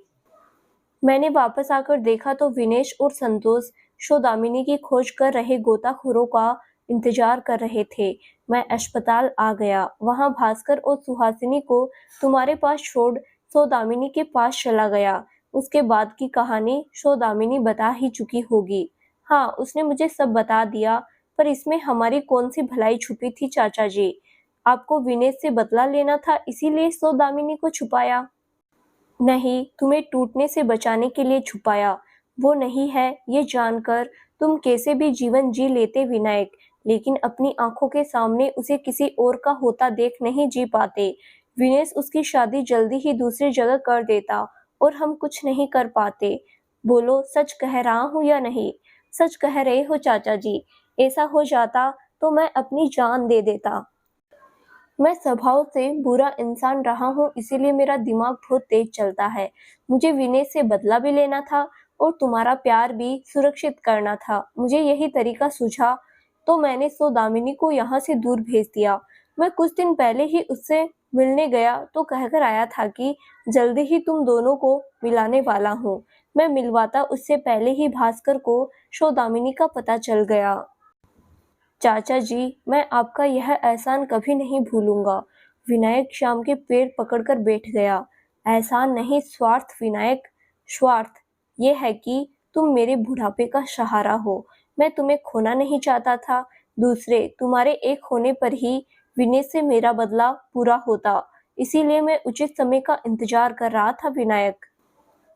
मैंने वापस आकर देखा तो विनेश और संतोष सौदामिनी की खोज कर रहे गोताखोरों का इंतजार कर रहे थे। मैं अस्पताल आ गया। वहाँ भास्कर और सुहासिनी को तुम्हारे पास छोड़ सौदामिनी के पास चला गया। उसके बाद की कहानी सौदामिनी बता ही चुकी होगी। हाँ, उसने मुझे सब बता दिया, पर इसमें हमारी कौन सी भलाई छुपी थी चाचा जी? आपको विनेश से बदला लेना था, इसीलिए सौदामिनी को छुपाया? नहीं, तुम्हें टूटने से बचाने के लिए छुपाया। वो नहीं है ये जानकर तुम कैसे भी जीवन जी लेते विनायक, लेकिन अपनी आंखों के सामने उसे किसी और का होता देख नहीं जी पाते। विनेश उसकी शादी जल्दी ही दूसरी जगह कर देता और हम कुछ नहीं कर पाते। बोलो, सच कह रहा हूँ या नहीं? सच कह रहे हो चाचा जी। ऐसा हो जाता तो मैं अपनी जान दे देता। मैं स्वभाव से बुरा इंसान रहा हूँ, इसीलिए मेरा दिमाग बहुत तेज चलता है। मुझे विनय से बदला भी लेना था और तुम्हारा प्यार भी सुरक्षित करना था। मुझे यही तरीका सूझा तो मैंने सौदामिनी को यहाँ से दूर भेज दिया। मैं कुछ दिन पहले ही उससे मिलने गया तो कहकर आया था कि जल्दी ही तुम दोनों को मिलाने वाला हूँ। मैं मिलवाता उससे पहले ही भास्कर को सौदामिनी का पता चल गया। चाचा जी, मैं आपका यह एहसान कभी नहीं भूलूंगा। विनायक श्याम के पैर पकड़कर बैठ गया। एहसान नहीं, स्वार्थ विनायक, स्वार्थ ये है कि तुम मेरे बुढ़ापे का सहारा हो। मैं तुम्हें खोना नहीं चाहता था। दूसरे तुम्हारे एक होने पर ही विनय से मेरा बदला पूरा होता, इसीलिए मैं उचित समय का इंतजार कर रहा था विनायक।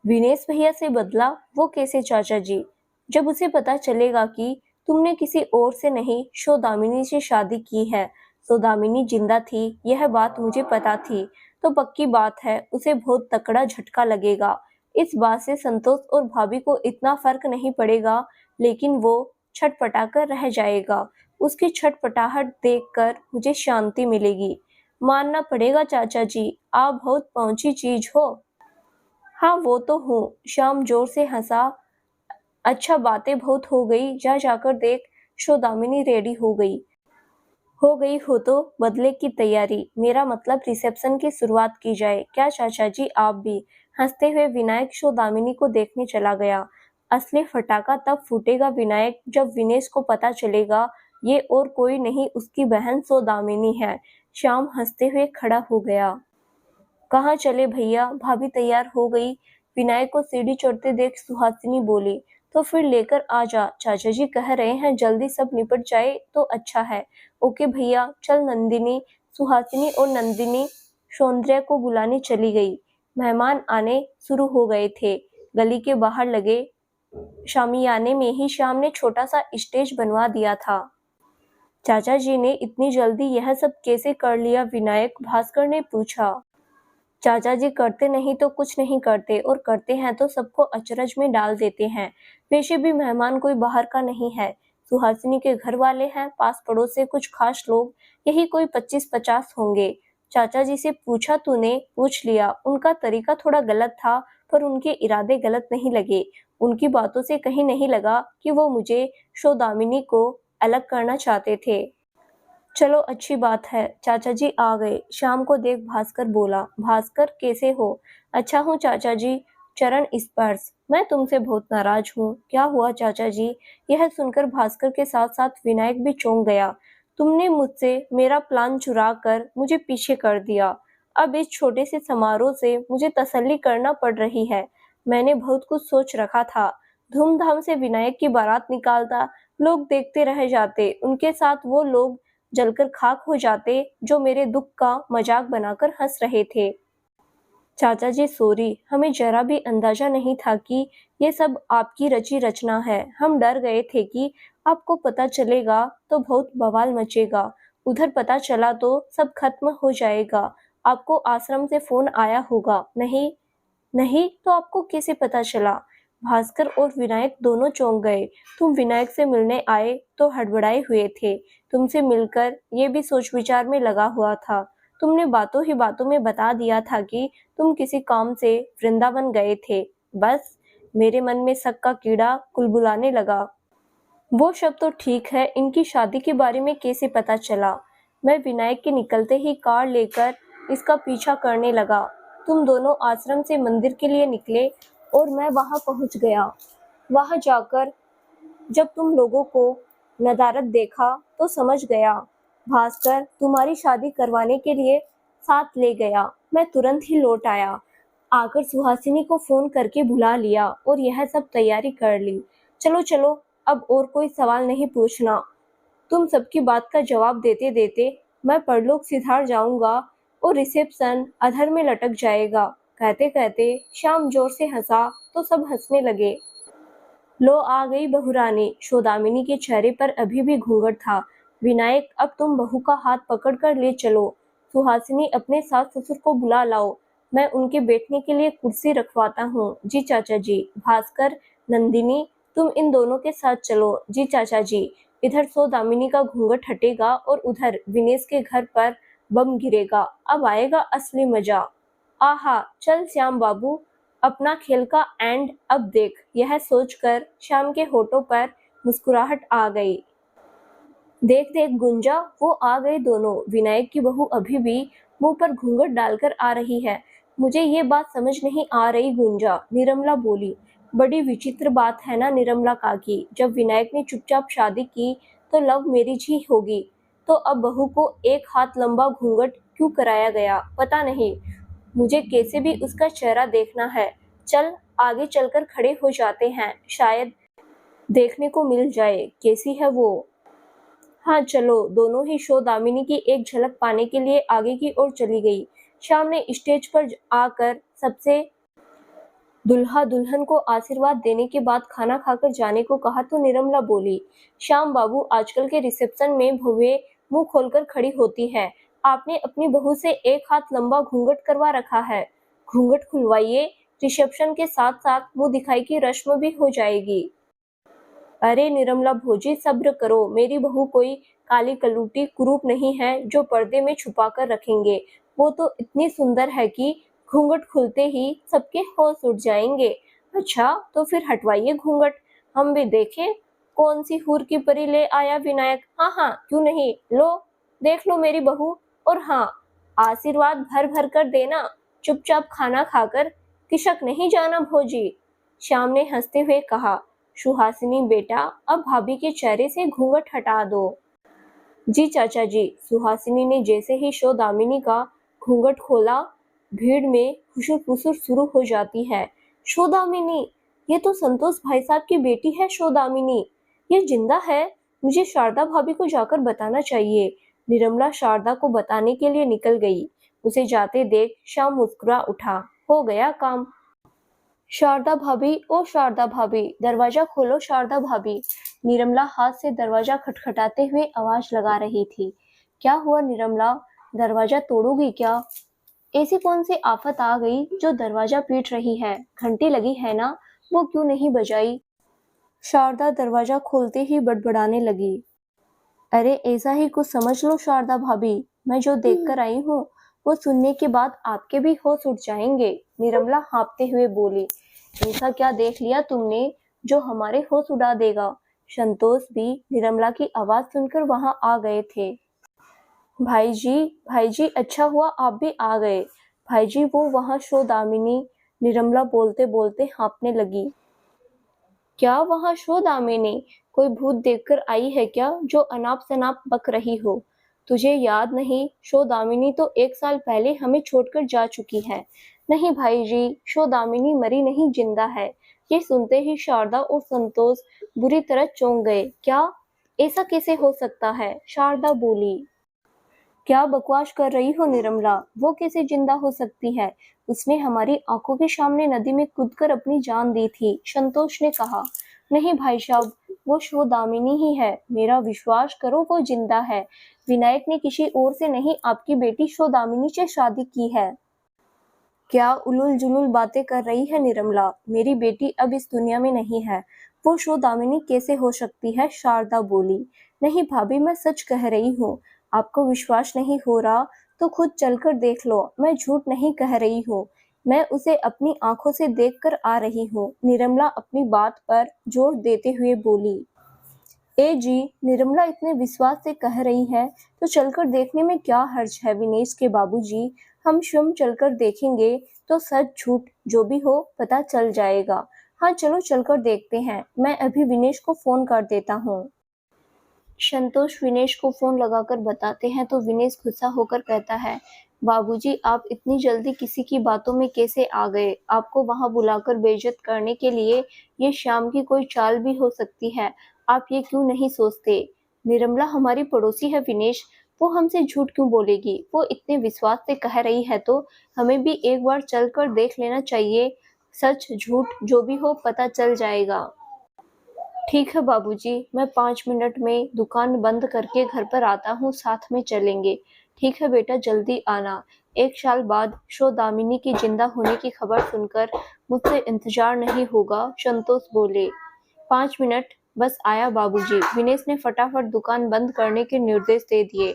विनेश भैया से बदला? वो कैसे चाचा जी? जब उसे पता चलेगा कि तुमने किसी और से नहीं सौदामिनी से शादी की है। सौदामिनी जिंदा थी, यह बात मुझे पता थी, तो पक्की बात है उसे बहुत तकड़ा झटका लगेगा। इस बात से संतोष और भाभी को इतना फर्क नहीं पड़ेगा, लेकिन वो छटपटा कर रह जाएगा। उसकी छटपटाहट देखकर मुझे शांति मिलेगी। मानना पड़ेगा चाचा जी, आप बहुत पहुंची चीज हो। हाँ, वो तो हूँ। श्याम जोर से हंसा। अच्छा, बातें बहुत हो गई, जा जाकर देख सौदामिनी रेडी हो गई हो तो बदले की तैयारी, मेरा मतलब रिसेप्शन की शुरुआत की जाए। क्या चाचा जी आप भी? हंसते हुए विनायक सौदामिनी को देखने चला गया। असली फटाका तब फूटेगा विनायक, जब विनेश को पता चलेगा ये और कोई नहीं उसकी बहन सौदामिनी है। श्याम हंसते हुए खड़ा हो गया। कहाँ चले भैया? भाभी तैयार हो गई। विनायक को सीढ़ी चढ़ते देख सुहासिनी बोली। तो फिर लेकर आ जा, चाचा जी कह रहे हैं जल्दी सब निपट जाए तो अच्छा है। ओके भैया, चल नंदिनी। सुहासिनी और नंदिनी सौंदर्य को बुलाने चली गई। मेहमान आने शुरू हो गए थे। गली के बाहर लगे शामियाने में ही श्याम ने छोटा सा स्टेज बनवा दिया था। चाचा जी ने इतनी जल्दी यह सब कैसे कर लिया विनायक? भास्कर ने पूछा। चाचा जी करते नहीं तो कुछ नहीं करते, और करते हैं तो सबको अचरज में डाल देते हैं। वैसे भी मेहमान कोई बाहर का नहीं है, सुहासिनी के घर वाले हैं, पास पड़ोस से कुछ खास लोग, यही कोई 25-50 होंगे। चाचा जी से पूछा तूने? पूछ लिया। उनका तरीका थोड़ा गलत था, पर उनके इरादे गलत नहीं लगे। उनकी बातों से कहीं नहीं लगा कि वो मुझे सौदामिनी को अलग करना चाहते थे। चलो अच्छी बात है, चाचा जी आ गए। शाम को देख भास्कर बोला। भास्कर कैसे हो? अच्छा हूँ चाचा जी। चरण स्पर्श। मैं तुमसे बहुत नाराज हूँ। क्या हुआ चाचा जी? यह सुनकर भास्कर के साथ साथ विनायक भी चौंक गया। तुमने मुझसे मेरा प्लान चुरा कर मुझे पीछे कर दिया। अब इस छोटे से समारोह से मुझे तसल्ली करना पड़ रही है। मैंने बहुत कुछ सोच रखा था। धूमधाम से विनायक की बारात निकालता, लोग देखते रह जाते, उनके साथ वो लोग जलकर खाक हो जाते जो मेरे दुख का मजाक बनाकर हंस रहे थे। चाचा जी सॉरी, हमें जरा भी अंदाजा नहीं था कि ये सब आपकी रची रचना है। हम डर गए थे कि आपको पता चलेगा तो बहुत बवाल मचेगा, उधर पता चला तो सब खत्म हो जाएगा। आपको आश्रम से फोन आया होगा। नहीं नहीं तो आपको कैसे पता चला? भास्कर और विनायक दोनों चौंक गए। तुम विनायक से मिलने आए तो हड़बड़ाए हुए थे। तुमसे मिलकर ये भी सोच विचार में लगा हुआ था। तुमने बातों ही बातों में बता दिया था कि तुम किसी काम से वृंदावन गए थे। बस मेरे मन में शक का कीड़ा कुलबुलाने लगा। वो शब्द तो ठीक है, इनकी शादी के बारे में कैसे पता चला? मैं विनायक के निकलते ही कार लेकर इसका पीछा करने लगा। तुम दोनों आश्रम से मंदिर के लिए निकले और मैं वहां पहुंच गया। वहां जाकर जब तुम लोगों को नदारद देखा तो समझ गया। भास्कर तुम्हारी शादी करवाने के लिए साथ ले गया। मैं तुरंत ही लौट आया। आकर सुहासिनी को फोन करके बुला लिया और यह सब तैयारी कर ली। चलो चलो, अब और कोई सवाल नहीं पूछना। तुम सबकी बात का जवाब देते देते मैं परलोक सिधार जाऊंगा और रिसेप्शन अधर में लटक जाएगा। कहते कहते श्याम जोर से हंसा तो सब हंसने लगे। लो आ गई बहुरानी। सौदामिनी के चेहरे पर अभी भी घूंघट था। विनायक, अब तुम बहू का हाथ पकड़कर ले चलो। सुहासिनी, अपने सास ससुर को बुला लाओ। मैं उनके बैठने के लिए कुर्सी रखवाता हूँ। जी चाचा जी। भास्कर, नंदिनी, तुम इन दोनों के साथ चलो। जी चाचा जी। इधर सौदामिनी का घूंघट हटेगा और उधर विनेश के घर पर बम गिरेगा। अब आएगा असली मजा। आहा, चल श्याम बाबू, अपना खेल का एंड अब देख। यह सोचकर श्याम के होठों पर मुस्कुराहट आ गई। देख देख गुंजा, वो आ गए दोनों। विनायक की बहू अभी भी मुंह पर घूंघट डालकर आ रही है। मुझे ये बात समझ नहीं आ रही गुंजा, निर्मला बोली। बड़ी विचित्र बात है ना निर्मला काकी, जब विनायक ने चुपचाप शादी की तो लव मैरिज ही होगी, तो अब बहू को एक हाथ लंबा घूंघट क्यों कराया गया पता नहीं। मुझे कैसे भी उसका चेहरा देखना है। चल आगे चलकर खड़े हो जाते हैं, शायद देखने को मिल जाए कैसी है वो। हाँ चलो। दोनों ही शो दामिनी की एक झलक पाने के लिए आगे की ओर चली गई। श्याम ने स्टेज पर आकर सबसे दुल्हा दुल्हन को आशीर्वाद देने के बाद खाना खाकर जाने को कहा तो निर्मला बोली, श्याम बाबू, आजकल के रिसेप्शन में बहुएं मुंह खोलकर खड़ी होती है। आपने अपनी बहू से एक हाथ लंबा घूंघट करवा रखा है। घूंघट खुलवाइए, रिसेप्शन के साथ साथ मुंह दिखाई की रस्म भी हो जाएगी। अरे निर्मला भोजी, सब्र करो। मेरी बहू कोई काली कलूटी कुरूप नहीं है जो पर्दे में छुपा कर रखेंगे। वो तो इतनी सुंदर है कि घूंघट खुलते ही सबके होश उड़ जाएंगे। अच्छा तो फिर हटवाइए घूंघट, हम भी देखें कौन सी हूर की परी ले आया विनायक। हाँ हाँ क्यों नहीं, लो देख लो मेरी बहू। और हाँ, आशीर्वाद भर भर कर देना। चुपचाप खाना खाकर किशक नहीं जाना भोजी। श्याम ने हंसते हुए कहा। सुहासिनी बेटा, अब भाभी के चेहरे से घूंघट हटा दो। जी चाचा जी। सुहासिनी ने जैसे ही सौदामिनी का घूंघट खोला, भीड़ में खुशुर फुसुर शुरू हो जाती है। सौदामिनी, ये तो संतोष भाई साहब की बेटी है। सौदामिनी, ये जिंदा है। मुझे शारदा भाभी को जाकर बताना चाहिए। निर्मला शारदा को बताने के लिए निकल गई। उसे जाते देख श्याम मुस्कुरा उठा। हो गया काम। शारदा भाभी, ओ शारदा भाभी, दरवाजा खोलो शारदा भाभी। निर्मला हाथ से दरवाजा खटखटाते हुए आवाज लगा रही थी। क्या हुआ निर्मला, दरवाजा तोड़ोगी क्या? ऐसी कौन सी आफत आ गई जो दरवाजा पीट रही है? घंटी लगी है ना, वो क्यों नहीं बजाई? शारदा दरवाजा खोलते ही बड़बड़ाने लगी। अरे ऐसा ही कुछ समझ लो शारदा भाभी, मैं जो देखकर आई हूँ वो सुनने के बाद आपके भी होश उड़ जाएंगे। निर्मला हाँफते हुए बोली। ऐसा क्या देख लिया तुमने जो हमारे होश उड़ा देगा? संतोष भी निर्मला की आवाज सुनकर वहां आ गए थे। भाई जी, अच्छा हुआ आप भी आ गए। भाई जी, वो वहां सौदामिनी निर्मला बोलते बोलते हाँफने लगी। क्या वहां शोदामिनी कोई भूत देखकर आई है क्या, जो अनाप शनाप बक रही हो? तुझे याद नहीं, शोदामिनी तो 1 साल पहले हमें छोड़कर जा चुकी है। नहीं भाई जी, शोदामिनी मरी नहीं, जिंदा है। ये सुनते ही शारदा और संतोष बुरी तरह चौंक गए। क्या? ऐसा कैसे हो सकता है? शारदा बोली। क्या बकवास कर रही हो निर्मला? वो कैसे जिंदा हो सकती है? उसने हमारी आंखों के सामने नदी में कूदकर अपनी जान दी थी, संतोष ने कहा। नहीं भाई साहब, वो शोदामिनी ही है। मेरा विश्वास करो, वो जिंदा है। विनायक ने किसी और से नहीं, आपकी बेटी शोदामिनी से शादी की है। क्या उलूल जुलूल बातें कर रही है निर्मला? मेरी बेटी अब इस दुनिया में नहीं है। वो शोदामिनी कैसे हो सकती है? शारदा बोली। नहीं भाभी, मैं सच कह रही हूँ। आपको विश्वास नहीं हो रहा तो खुद चलकर देख लो। मैं झूठ नहीं कह रही हूँ। मैं उसे अपनी आंखों से देखकर आ रही हूँ। निर्मला अपनी बात पर जोर देते हुए बोली। ए जी, निर्मला इतने विश्वास से कह रही है तो चलकर देखने में क्या हर्ज है विनेश के बाबूजी। हम स्वयं चलकर देखेंगे तो सच झूठ जो भी हो पता चल जाएगा। हाँ चलो चलकर देखते हैं। मैं अभी विनेश को फोन कर देता हूँ। संतोष विनेश को फोन लगाकर बताते हैं तो विनेश गुस्सा होकर कहता है, बाबूजी आप इतनी जल्दी किसी की बातों में कैसे आ गए? आपको वहां बुलाकर बेइज्जत करने के लिए ये शाम की कोई चाल भी हो सकती है। आप ये क्यों नहीं सोचते? निर्मला हमारी पड़ोसी है विनेश, वो हमसे झूठ क्यों बोलेगी? वो इतने विश्वास से कह रही है तो हमें भी एक बार चलकर देख लेना चाहिए। सच झूठ जो भी हो पता चल जाएगा। ठीक है बाबूजी, मैं 5 मिनट में दुकान बंद करके घर पर आता हूँ, साथ में चलेंगे। ठीक है बेटा, जल्दी आना। 1 साल बाद शोदामिनी की जिंदा होने की खबर सुनकर मुझसे इंतजार नहीं होगा, संतोष बोले। 5 मिनट, बस आया बाबूजी। विनेश ने फटाफट दुकान बंद करने के निर्देश दे दिए।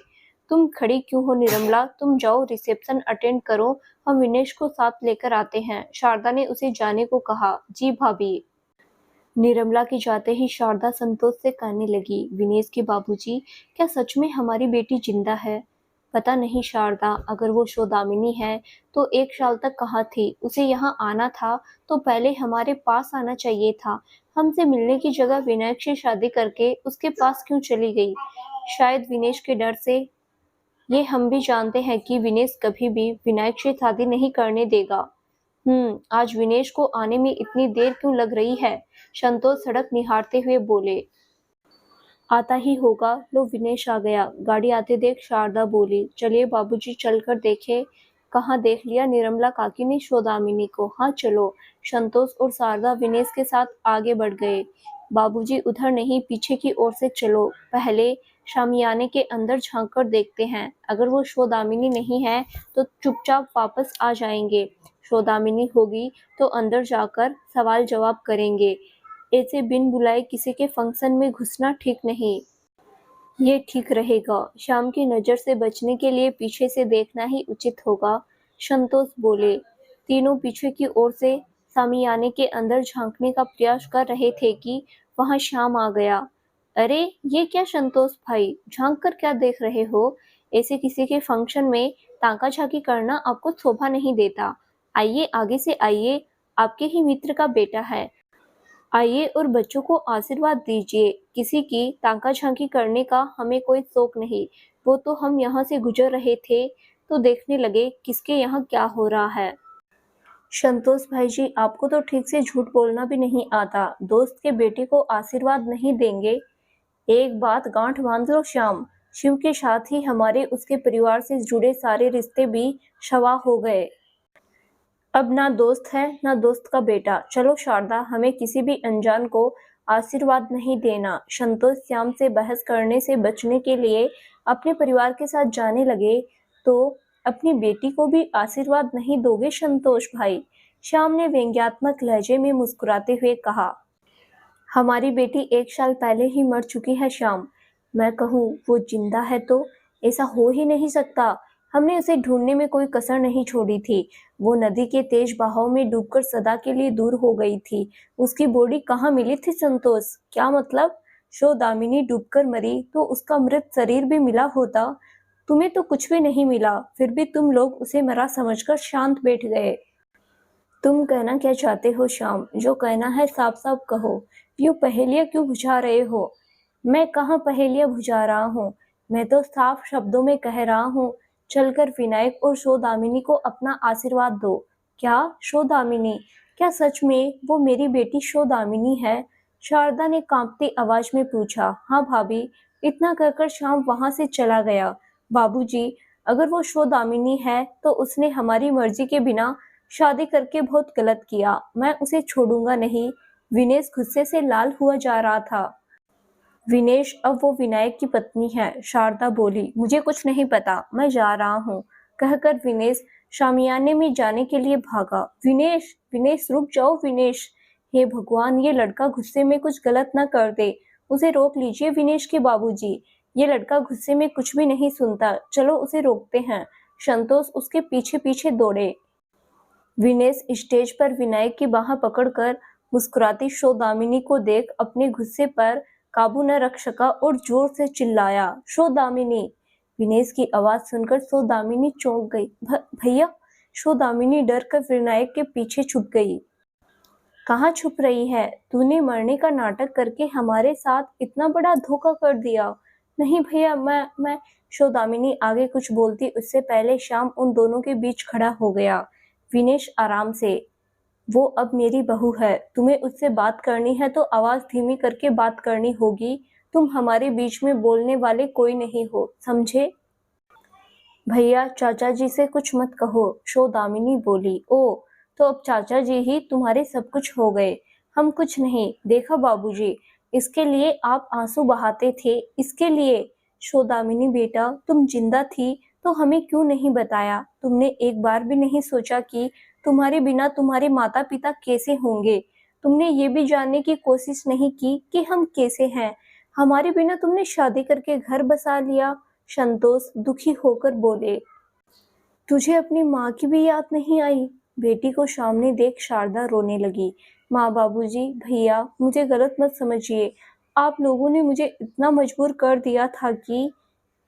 तुम खड़ी क्यों हो निर्मला? तुम जाओ रिसेप्शन अटेंड करो, हम विनेश को साथ लेकर आते हैं, शारदा ने उसे जाने को कहा। जी भाभी। निर्मला के जाते ही शारदा संतोष से कहने लगी, विनेश के बाबूजी, क्या सच में हमारी बेटी जिंदा है? पता नहीं शारदा, अगर वो शोदामिनी है तो 1 साल तक कहाँ थी? उसे यहाँ आना था तो पहले हमारे पास आना चाहिए था। हमसे मिलने की जगह विनायक से शादी करके उसके पास क्यों चली गई? शायद विनेश के डर से। ये हम भी जानते हैं कि विनेश कभी भी विनायक से शादी नहीं करने देगा। आज विनेश को आने में इतनी देर क्यों लग रही है? संतोष सड़क निहारते हुए बोले। आता ही होगा, लो विनेश आ गया। गाड़ी आते देख शारदा बोली, चलिए बाबूजी चलकर देखे। कहाँ देख लिया निर्मला काकी ने शोदामिनी को? हाँ चलो। संतोष और शारदा विनेश के साथ आगे बढ़ गए। बाबूजी उधर नहीं, पीछे की ओर से चलो। पहले शामियाने के अंदर झांक कर देखते हैं। अगर वो शोदामिनी नहीं है तो चुपचाप वापस आ जाएंगे। शोदामिनी होगी तो अंदर जाकर सवाल जवाब करेंगे। ऐसे बिन बुलाए किसी के फंक्शन में घुसना ठीक नहीं। ये ठीक रहेगा। शाम की नजर से बचने के लिए पीछे से देखना ही उचित होगा, संतोष बोले। तीनों पीछे की ओर से सामियाने के अंदर झांकने का प्रयास कर रहे थे कि वहां श्याम आ गया। अरे ये क्या संतोष भाई, झांक कर क्या देख रहे हो? ऐसे किसी के फंक्शन में ताका झाकी करना आपको शोभा नहीं देता। आइए, आगे से आइए, आपके ही मित्र का बेटा है। आइए और बच्चों को आशीर्वाद दीजिए। किसी की ताका झांकी करने का हमें कोई शौक नहीं। वो तो हम यहाँ से गुजर रहे थे तो देखने लगे किसके यहाँ क्या हो रहा है। संतोष भाई जी, आपको तो ठीक से झूठ बोलना भी नहीं आता। दोस्त के बेटे को आशीर्वाद नहीं देंगे? एक बात गांठ बांध लो श्याम, शिव के साथ ही हमारे उसके परिवार से जुड़े सारे रिश्ते भी शवा हो गए। अब ना दोस्त है ना दोस्त का बेटा। चलो शारदा, हमें किसी भी अनजान को आशीर्वाद नहीं देना। संतोष श्याम से बहस करने से बचने के लिए अपने परिवार के साथ जाने लगे। तो अपनी बेटी को भी आशीर्वाद नहीं दोगे संतोष भाई? श्याम ने व्यंग्यात्मक लहजे में मुस्कुराते हुए कहा। हमारी बेटी 1 साल पहले ही मर चुकी है श्याम। मैं कहूँ वो जिंदा है तो ऐसा हो ही नहीं सकता। हमने उसे ढूंढने में कोई कसर नहीं छोड़ी थी। वो नदी के तेज बहाव में डूबकर सदा के लिए दूर हो गई थी। उसकी बॉडी कहाँ मिली थी संतोष? क्या मतलब? शोदामिनी डूबकर मरी तो उसका मृत शरीर भी मिला होता। तुम्हें तो कुछ भी नहीं मिला, फिर भी तुम लोग उसे मरा समझकर शांत बैठ गए। तुम कहना क्या चाहते हो श्याम? जो कहना है साफ साफ कहो। यूं पहेलियां क्यों बुझा रहे हो? मैं कहाँ पहेलियां बुझा रहा हूँ, मैं तो साफ शब्दों में कह रहा हूँ, चलकर विनायक और शोदामिनी को अपना आशीर्वाद दो। क्या? शोदामिनी? क्या सच में वो मेरी बेटी शोदामिनी है? शारदा ने कांपती आवाज में पूछा। हाँ भाभी। इतना कहकर श्याम वहां से चला गया। बाबूजी, अगर वो शोदामिनी है तो उसने हमारी मर्जी के बिना शादी करके बहुत गलत किया। मैं उसे छोड़ूंगा नहीं। विनेश गुस्से से लाल हुआ जा रहा था। विनेश, अब वो विनायक की पत्नी है। शारदा बोली। मुझे कुछ नहीं पता, मैं जा रहा हूँ, कहकर विनेश शामियाने में जाने के लिए भागा। विनेश, विनेश रुक जाओ विनेश। हे भगवान, ये लड़का गुस्से में कुछ गलत न कर दे। उसे रोक लीजिए विनेश के बाबूजी। ये लड़का गुस्से में कुछ भी नहीं सुनता, चलो उसे रोकते हैं। संतोष उसके पीछे पीछे दौड़े। विनेश स्टेज पर विनायक की बाह पकड़कर मुस्कुराती शोदामिनी को देख अपने गुस्से पर काबू न रख सका और जोर से चिल्लाया, शोदामिनी! विनेश की आवाज सुनकर शोदामिनी चौंक गई। भैया! शोदामिनी डर कर विनायक के पीछे छुप गई। कहाँ छुप रही है? तूने मरने का नाटक करके हमारे साथ इतना बड़ा धोखा कर दिया। नहीं भैया, मैं शोदामिनी आगे कुछ बोलती उससे पहले श्याम उन दोनों के बीच खड़ा हो गया। विनेश, आराम से। वो अब मेरी बहू है। तुम्हें उससे बात करनी है तो आवाज धीमी करके बात करनी होगी। तुम हमारे बीच में बोलने वाले कोई नहीं हो, समझे? भैया, चाचा जी से कुछ मत कहो, शोदामिनी बोली। ओ, तो अब चाचा जी ही तुम्हारे सब कुछ हो गए, हम कुछ नहीं। देखा बाबूजी, इसके लिए आप आंसू बहाते थे, इसके लिए। शोदामिनी बेटा, तुम जिंदा थी तो हमें क्यों नहीं बताया? तुमने एक बार भी नहीं सोचा कि तुम्हारे बिना तुम्हारे माता पिता कैसे होंगे? तुमने ये भी जानने की कोशिश नहीं की कि हम कैसे हैं? हमारे बिना तुमने शादी करके घर बसा लिया। संतोष दुखी होकर बोले। तुझे अपनी माँ की भी याद नहीं आई? बेटी को सामने देख शारदा रोने लगी। माँ, बाबूजी, भैया, मुझे गलत मत समझिए। आप लोगों ने मुझे इतना मजबूर कर दिया था कि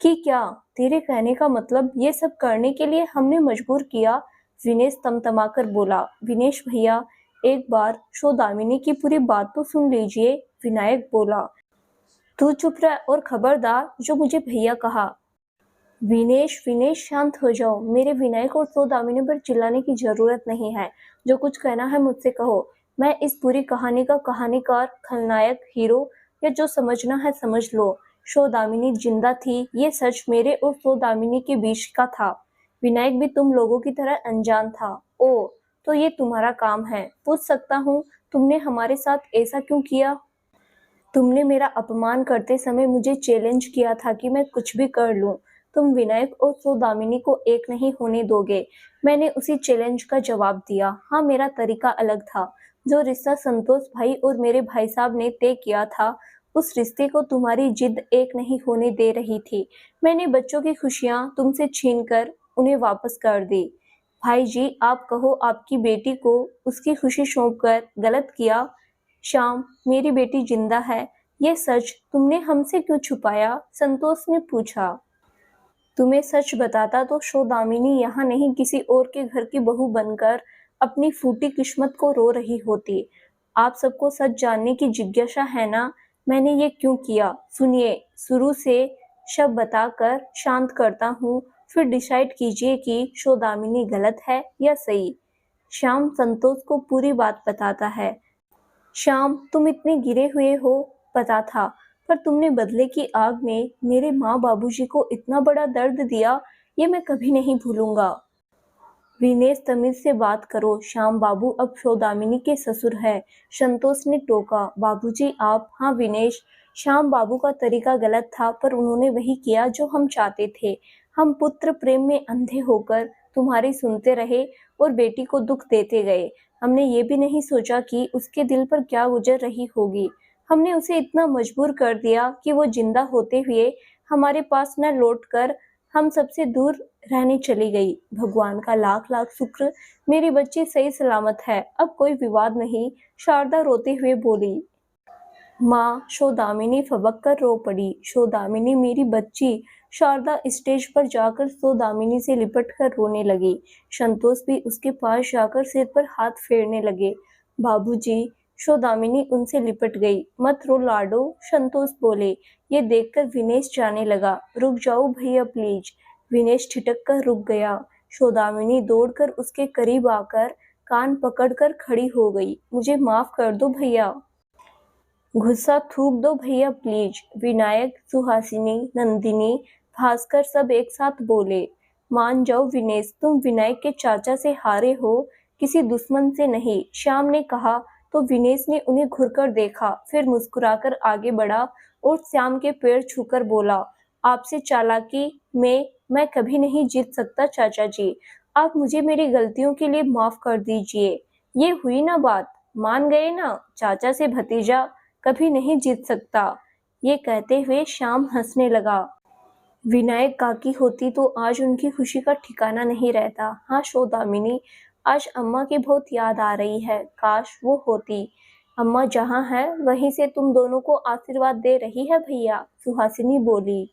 क्या? तेरे कहने का मतलब ये सब करने के लिए हमने मजबूर किया? विनेश तमतमाकर बोला। विनेश भैया, एक बार शोदामिनी की पूरी बात तो सुन लीजिए, विनायक बोला। तू चुप रह और खबरदार जो मुझे भैया कहा। विनेश, विनेश शांत हो जाओ। मेरे विनायक और सौदामिनी पर चिल्लाने की जरूरत नहीं है। जो कुछ कहना है मुझसे कहो। मैं इस पूरी कहानी का कहानीकार, खलनायक, हीरो, या जो समझना है समझ लो। सौदामिनी जिंदा थी, ये सच मेरे और सौदामिनी के बीच का था। विनायक भी तुम लोगों की तरह अनजान था। ओ, तो ये तुम्हारा काम है। पूछ सकता हूँ, तुमने हमारे साथ ऐसा क्यों किया? तुमने मेरा अपमान करते समय मुझे चैलेंज किया था कि मैं कुछ भी कर लूं। तुम विनायक और सौदामिनी को एक नहीं होने दोगे। मैंने उसी चैलेंज का जवाब दिया। हाँ, मेरा तरीका अलग था। जो रिश्ता संतोष भाई और मेरे भाई साहब ने तय किया था, उस रिश्ते को तुम्हारी जिद एक नहीं होने दे रही थी। मैंने बच्चों की खुशियां तुमसे छीनकर उन्हें वापस कर दी। भाई जी, आप कहो, आपकी बेटी को उसकी खुशी सौंपकर गलत किया। श्याम, मेरी बेटी जिंदा है, ये सच तुमने हमसे क्यों छुपाया? संतोष ने पूछा। तुम्हें सच बताता तो सौदामिनी यहाँ नहीं किसी और के घर की बहू बनकर अपनी फूटी किस्मत को रो रही होती। आप सबको सच जानने की जिज्ञासा है ना? मैंने ये क्यों किया? सुनिए, शुरू से शब्द बताकर शांत करता हूँ, फिर डिसाइड कीजिए कि सौदामिनी गलत है या सही। श्याम संतोष को पूरी बात बताता है। श्याम, तुम इतने गिरे हुए हो, पता था, पर तुमने बदले की आग में मेरे माँ बाबूजी को इतना बड़ा दर्द दिया, ये मैं कभी नहीं भूलूंगा। विनेश, तमीज से बात करो। श्याम बाबू अब सौदामिनी के ससुर है। संतोष ने टोका। बाबूजी आप? हाँ विनेश, श्याम बाबू का तरीका गलत था, पर उन्होंने वही किया जो हम चाहते थे। हम पुत्र प्रेम में अंधे होकर तुम्हारी सुनते रहे और बेटी को दुख देते गए। हमने ये भी नहीं सोचा कि उसके दिल पर क्या गुजर रही होगी। हमने उसे इतना मजबूर कर दिया कि वो जिंदा होते हुए हमारे पास न लौट कर हम सबसे दूर रहने चली गई। भगवान का लाख लाख शुक्र, मेरी बच्ची सही सलामत है, अब कोई विवाद नहीं। शारदा रोते हुए बोली। माँ, सौदामिनी फबक कर रो पड़ी। सौदामिनी, मेरी बच्ची। शारदा स्टेज पर जाकर सौदामिनी से लिपटकर रोने लगी। संतोष भी उसके पास जाकर सिर पर हाथ फेरने लगे। बाबूजी, सौदामिनी उनसे लिपट गई। मत रो लाडो, संतोष बोले। ये देखकर विनेश जाने लगा। रुक जाओ भैया प्लीज। विनेश ठिठक कर रुक गया। सौदामिनी दौड़कर उसके करीब आकर कान पकड़कर खड़ी हो गई। मुझे माफ कर दो भैया। गुस्सा थूक दो भैया प्लीज। विनायक, सुहासिनी, नंदिनी, भास्कर सब एक साथ बोले। मान जाओ विनेश, तुम विनायक के चाचा से हारे हो, किसी दुश्मन से नहीं। श्याम ने कहा तो विनेश ने उन्हें घुरकर देखा, फिर मुस्कुराकर आगे बढ़ा और श्याम के पैर छूकर बोला, आपसे चालाकी में मैं कभी नहीं जीत सकता चाचा जी। आप मुझे मेरी गलतियों के लिए माफ कर दीजिए। ये हुई ना बात, मान गए ना। चाचा से भतीजा कभी नहीं जीत सकता। ये कहते हुए श्याम हंसने लगा। विनायक काकी होती तो आज उनकी खुशी का ठिकाना नहीं रहता। हाँ सौदामिनी, आज अम्मा की बहुत याद आ रही है। काश वो होती। अम्मा जहाँ है वहीं से तुम दोनों को आशीर्वाद दे रही है भैया, सुहासिनी बोली।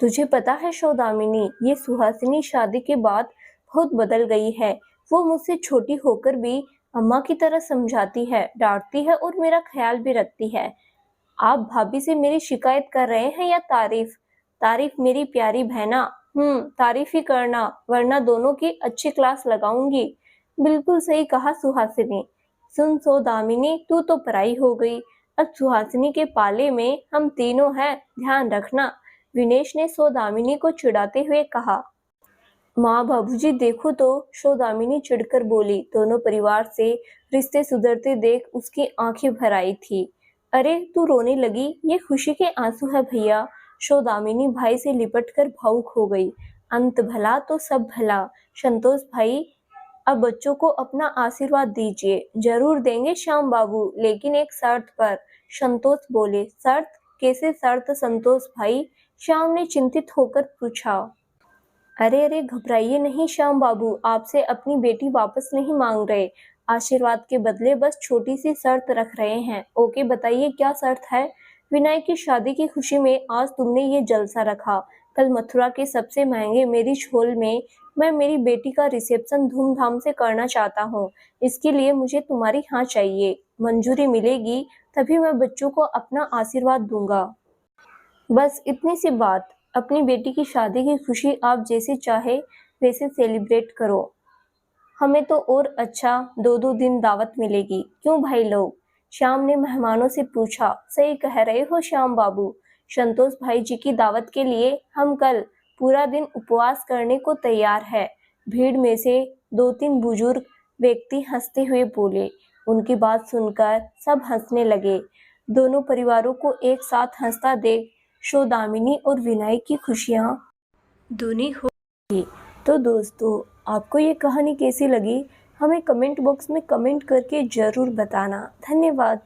तुझे पता है सौदामिनी, ये सुहासिनी शादी के बाद बहुत बदल गई है। वो मुझसे छोटी होकर भी अम्मा की तरह समझाती है, डांटती है और मेरा ख्याल भी रखती है। आप भाभी से मेरी शिकायत कर रहे हैं या तारीफ? तारीफ मेरी प्यारी बहना। तारीफ ही करना, वरना दोनों की अच्छी क्लास लगाऊंगी। बिल्कुल सही कहा सुहासिनी। सुन सौदामिनी, तू तो पराई हो गई। अब सुहासिनी के पाले में हम तीनों हैं, ध्यान रखना। विनेश ने सौदामिनी को चिढ़ाते हुए कहा। माँ बाबूजी देखो तो, सौदामिनी चिढ़कर बोली। दोनों परिवार से रिश्ते सुधरते देख उसकी आंखें भर आई थी। अरे तू रोने लगी, ये खुशी के आंसू है भैया। सौदामिनी भाई से लिपटकर भावुक हो गई। अंत भला तो सब भला। संतोष भाई, अब बच्चों को अपना आशीर्वाद दीजिए। जरूर देंगे श्याम बाबू, लेकिन एक शर्त पर। संतोष बोले। शर्त? कैसे शर्त संतोष भाई? श्याम ने चिंतित होकर पूछा। अरे घबराइए नहीं श्याम बाबू, आपसे अपनी बेटी वापस नहीं मांग रहे, आशीर्वाद के बदले बस छोटी सी शर्त रख रहे हैं। ओके बताइए क्या शर्त है? विनायक की शादी की खुशी में आज तुमने ये जलसा रखा, कल मथुरा के सबसे महंगे मैरिज हॉल में मैं मेरी बेटी का रिसेप्शन धूमधाम से करना चाहता हूँ। इसके लिए मुझे तुम्हारी हाँ चाहिए। मंजूरी मिलेगी तभी मैं बच्चों को अपना आशीर्वाद दूंगा। बस इतनी सी बात। अपनी बेटी की शादी की खुशी आप जैसे चाहे वैसे सेलिब्रेट करो। हमें तो और अच्छा 2-2 दिन दावत मिलेगी, क्यों भाई लोग? श्याम ने मेहमानों से पूछा। सही कह रहे हो श्याम बाबू। संतोष भाई जी की दावत के लिए हम कल पूरा दिन उपवास करने को तैयार है। भीड़ में से 2-3 बुजुर्ग व्यक्ति हंसते हुए बोले। उनकी बात सुनकर सब हंसने लगे। दोनों परिवारों को एक साथ हंसता देख सौदामिनी और विनायक की खुशियाँ दूनी हो गई। तो दोस्तों, आपको ये कहानी कैसी लगी? हमें कमेंट बॉक्स में कमेंट करके ज़रूर बताना। धन्यवाद।